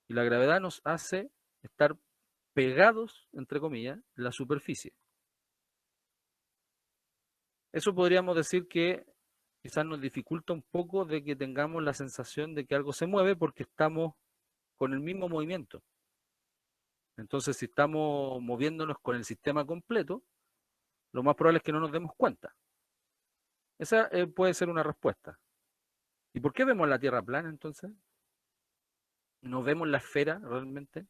Y la gravedad nos hace estar pegados, entre comillas, en la superficie. Eso podríamos decir que quizás nos dificulta un poco de que tengamos la sensación de que algo se mueve porque estamos con el mismo movimiento. Entonces, si estamos moviéndonos con el sistema completo, lo más probable es que no nos demos cuenta. Esa puede ser una respuesta. ¿Y por qué vemos la Tierra plana entonces? ¿No vemos la esfera realmente?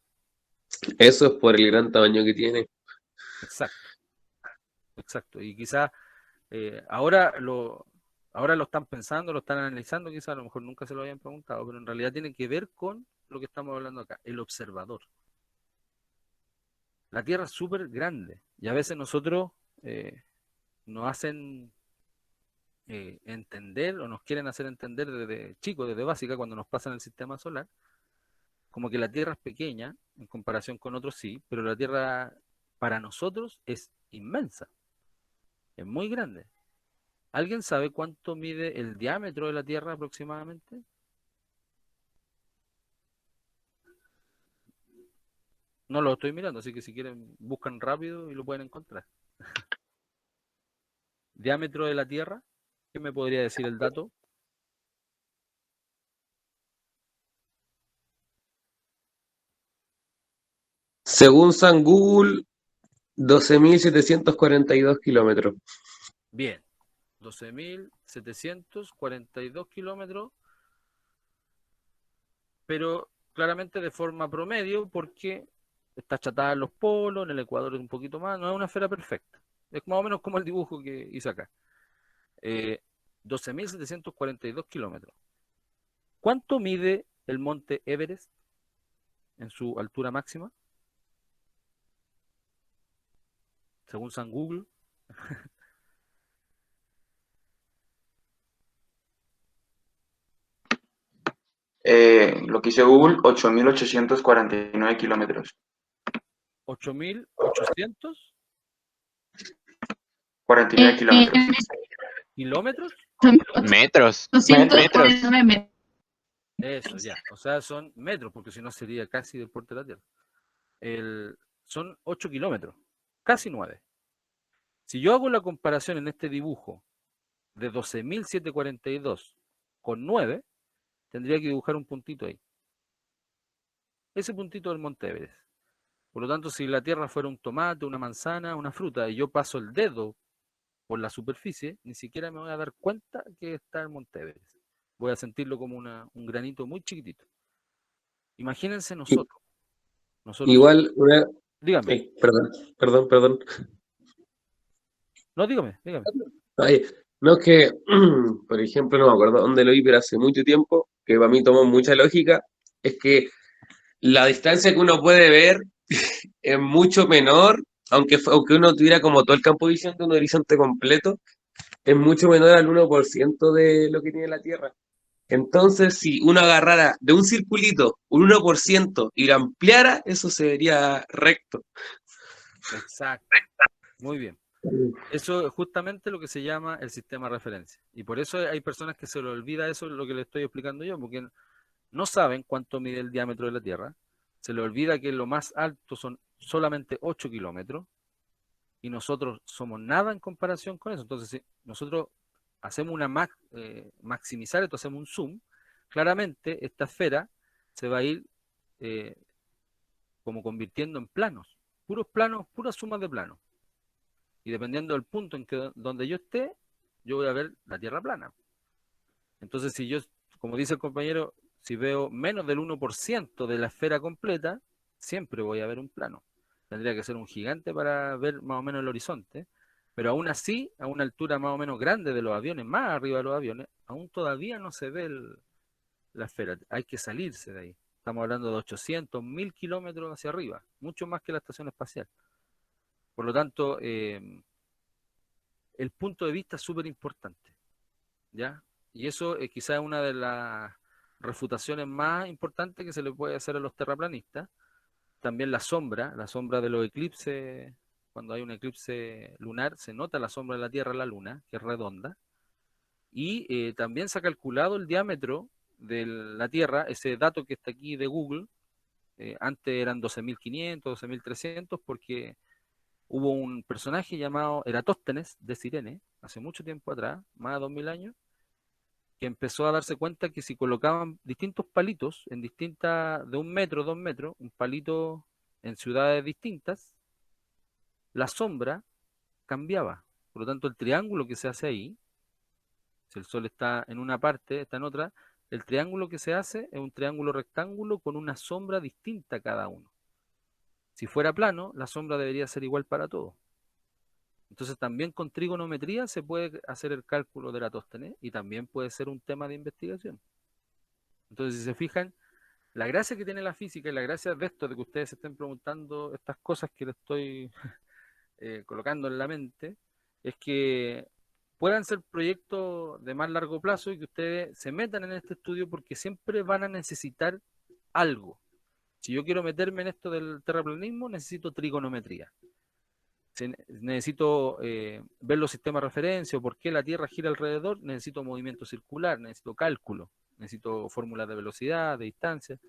Eso es por el gran tamaño que tiene. Exacto, exacto. Y quizás ahora lo están pensando, lo están analizando, quizás a lo mejor nunca se lo habían preguntado, pero en realidad tiene que ver con lo que estamos hablando acá, el observador. La Tierra es súper grande y a veces nosotros nos hacen entender o nos quieren hacer entender desde chicos, desde básica, cuando nos pasan el sistema solar, como que la Tierra es pequeña en comparación con otros sí, pero la Tierra para nosotros es inmensa, es muy grande. ¿Alguien sabe cuánto mide el diámetro de la Tierra aproximadamente? No lo estoy mirando, así que si quieren buscan rápido y lo pueden encontrar. Diámetro de la Tierra, ¿qué me podría decir el dato? Según San Google, 12.742 kilómetros. Bien, 12.742 kilómetros, pero claramente de forma promedio porque está achatada en los polos, en el Ecuador es un poquito más, no es una esfera perfecta. Es más o menos como el dibujo que hice acá. 12.742 kilómetros. ¿Cuánto mide el monte Everest en su altura máxima? Según San Google. Lo que hice Google, 8.849 kilómetros. 8.800 49 kilómetros. kilómetros. Metros. 249 metros. Eso, ya. O sea, son metros, porque si no sería casi del porte de la Tierra. Son 8 kilómetros, casi 9. Si yo hago la comparación en este dibujo de 12.742 con 9, tendría que dibujar un puntito ahí. Ese puntito del Monte Everest. Por lo tanto, si la Tierra fuera un tomate, una manzana, una fruta, y yo paso el dedo por la superficie, ni siquiera me voy a dar cuenta que está el Monte Everest. Voy a sentirlo como un granito muy chiquitito. Imagínense nosotros. Igual, Dígame. perdón. No, dígame. Ay, no es que, por ejemplo, no me acuerdo dónde lo vi, pero hace mucho tiempo, que para mí tomó mucha lógica, es que la distancia que uno puede ver es mucho menor, aunque uno tuviera como todo el campo de visión de un horizonte completo, es mucho menor al 1% de lo que tiene la Tierra. Entonces, si uno agarrara de un circulito un 1% y lo ampliara, eso se vería recto. Exacto. Muy bien. Eso es justamente lo que se llama el sistema de referencia. Y por eso hay personas que se les olvida eso, lo que les estoy explicando yo, porque no saben cuánto mide el diámetro de la Tierra. Se les olvida que lo más alto son solamente 8 kilómetros y nosotros somos nada en comparación con eso. Entonces, si nosotros hacemos maximizar esto, hacemos un zoom, claramente esta esfera se va a ir como convirtiendo en planos, puras sumas de planos. Y dependiendo del punto donde yo esté, yo voy a ver la Tierra plana. Entonces, si yo, como dice el compañero, si veo menos del 1% de la esfera completa, siempre voy a ver un plano. Tendría que ser un gigante para ver más o menos el horizonte, pero aún así, a una altura más o menos grande de los aviones, más arriba de los aviones, aún todavía no se ve la esfera. Hay que salirse de ahí. Estamos hablando de 800, 1000 kilómetros hacia arriba, mucho más que la estación espacial. Por lo tanto, el punto de vista es súper importante, ¿ya? Y eso quizás es una de las refutaciones más importantes que se le puede hacer a los terraplanistas. También la sombra de los eclipses, cuando hay un eclipse lunar, se nota la sombra de la Tierra en la Luna, que es redonda. Y también se ha calculado el diámetro de la Tierra, ese dato que está aquí de Google. Antes eran 12.500, 12.300, porque hubo un personaje llamado Eratóstenes de Cirene, hace mucho tiempo atrás, más de 2000 años, que empezó a darse cuenta que si colocaban distintos palitos en distintas, de 1 metro, 2 metros, un palito en ciudades distintas, la sombra cambiaba. Por lo tanto, el triángulo que se hace ahí, si el Sol está en una parte, está en otra, el triángulo que se hace es un triángulo rectángulo con una sombra distinta cada uno. Si fuera plano, la sombra debería ser igual para todos. Entonces también con trigonometría se puede hacer el cálculo de Eratóstenes y también puede ser un tema de investigación. Entonces, si se fijan, la gracia que tiene la física y la gracia de esto, de que ustedes se estén preguntando estas cosas que les estoy colocando en la mente, es que puedan ser proyectos de más largo plazo y que ustedes se metan en este estudio porque siempre van a necesitar algo. Si yo quiero meterme en esto del terraplanismo, necesito trigonometría. Necesito ver los sistemas de referencia o por qué la Tierra gira alrededor, necesito movimiento circular, necesito cálculo, necesito fórmulas de velocidad, de distancia,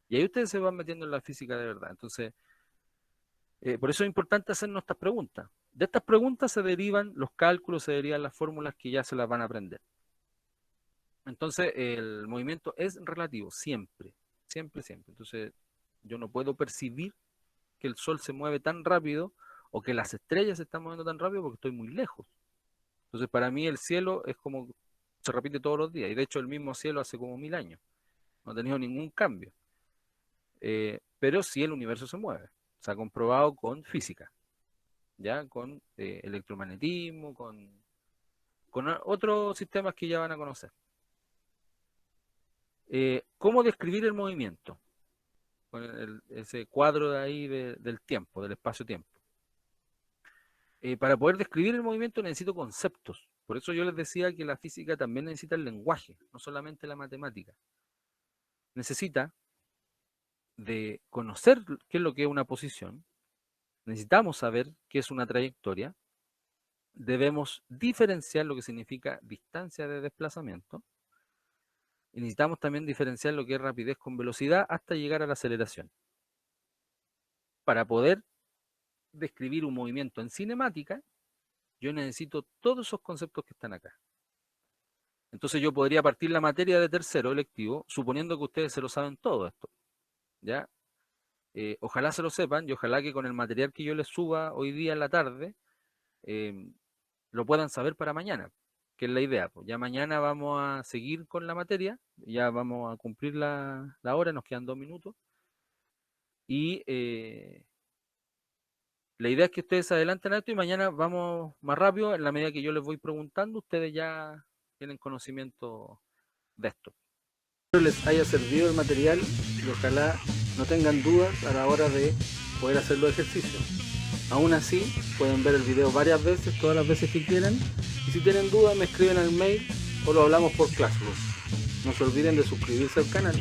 y ahí ustedes se van metiendo en la física de verdad. Entonces, por eso es importante hacernos estas preguntas. De estas preguntas se derivan los cálculos, se derivan las fórmulas que ya se las van a aprender. Entonces, el movimiento es relativo, siempre, siempre, siempre. Entonces, yo no puedo percibir que el Sol se mueve tan rápido o que las estrellas se están moviendo tan rápido porque estoy muy lejos. Entonces, para mí el cielo es como, se repite todos los días, y de hecho el mismo cielo hace como 1000 años. No ha tenido ningún cambio. Pero sí el universo se mueve. Se ha comprobado con física, ya con electromagnetismo, con otros sistemas que ya van a conocer. ¿Cómo describir el movimiento? Con ese cuadro de ahí del tiempo, del espacio-tiempo. Para poder describir el movimiento necesito conceptos. Por eso yo les decía que la física también necesita el lenguaje, no solamente la matemática. Necesita de conocer qué es lo que es una posición, necesitamos saber qué es una trayectoria, debemos diferenciar lo que significa distancia de desplazamiento, y necesitamos también diferenciar lo que es rapidez con velocidad hasta llegar a la aceleración. Para poder describir un movimiento en cinemática, yo necesito todos esos conceptos que están acá. Entonces yo podría partir la materia de tercero electivo, suponiendo que ustedes se lo saben todo esto, ¿ya? Ojalá se lo sepan y ojalá que con el material que yo les suba hoy día en la tarde, lo puedan saber para mañana, que es la idea. Pues ya mañana vamos a seguir con la materia, ya vamos a cumplir la hora, nos quedan 2 minutos. Y la idea es que ustedes se adelanten a esto y mañana vamos más rápido. En la medida que yo les voy preguntando, ustedes ya tienen conocimiento de esto. Espero les haya servido el material y ojalá no tengan dudas a la hora de poder hacer los ejercicios. Aún así, pueden ver el video varias veces, todas las veces que quieran. Y si tienen dudas, me escriben al mail o lo hablamos por Classroom. No se olviden de suscribirse al canal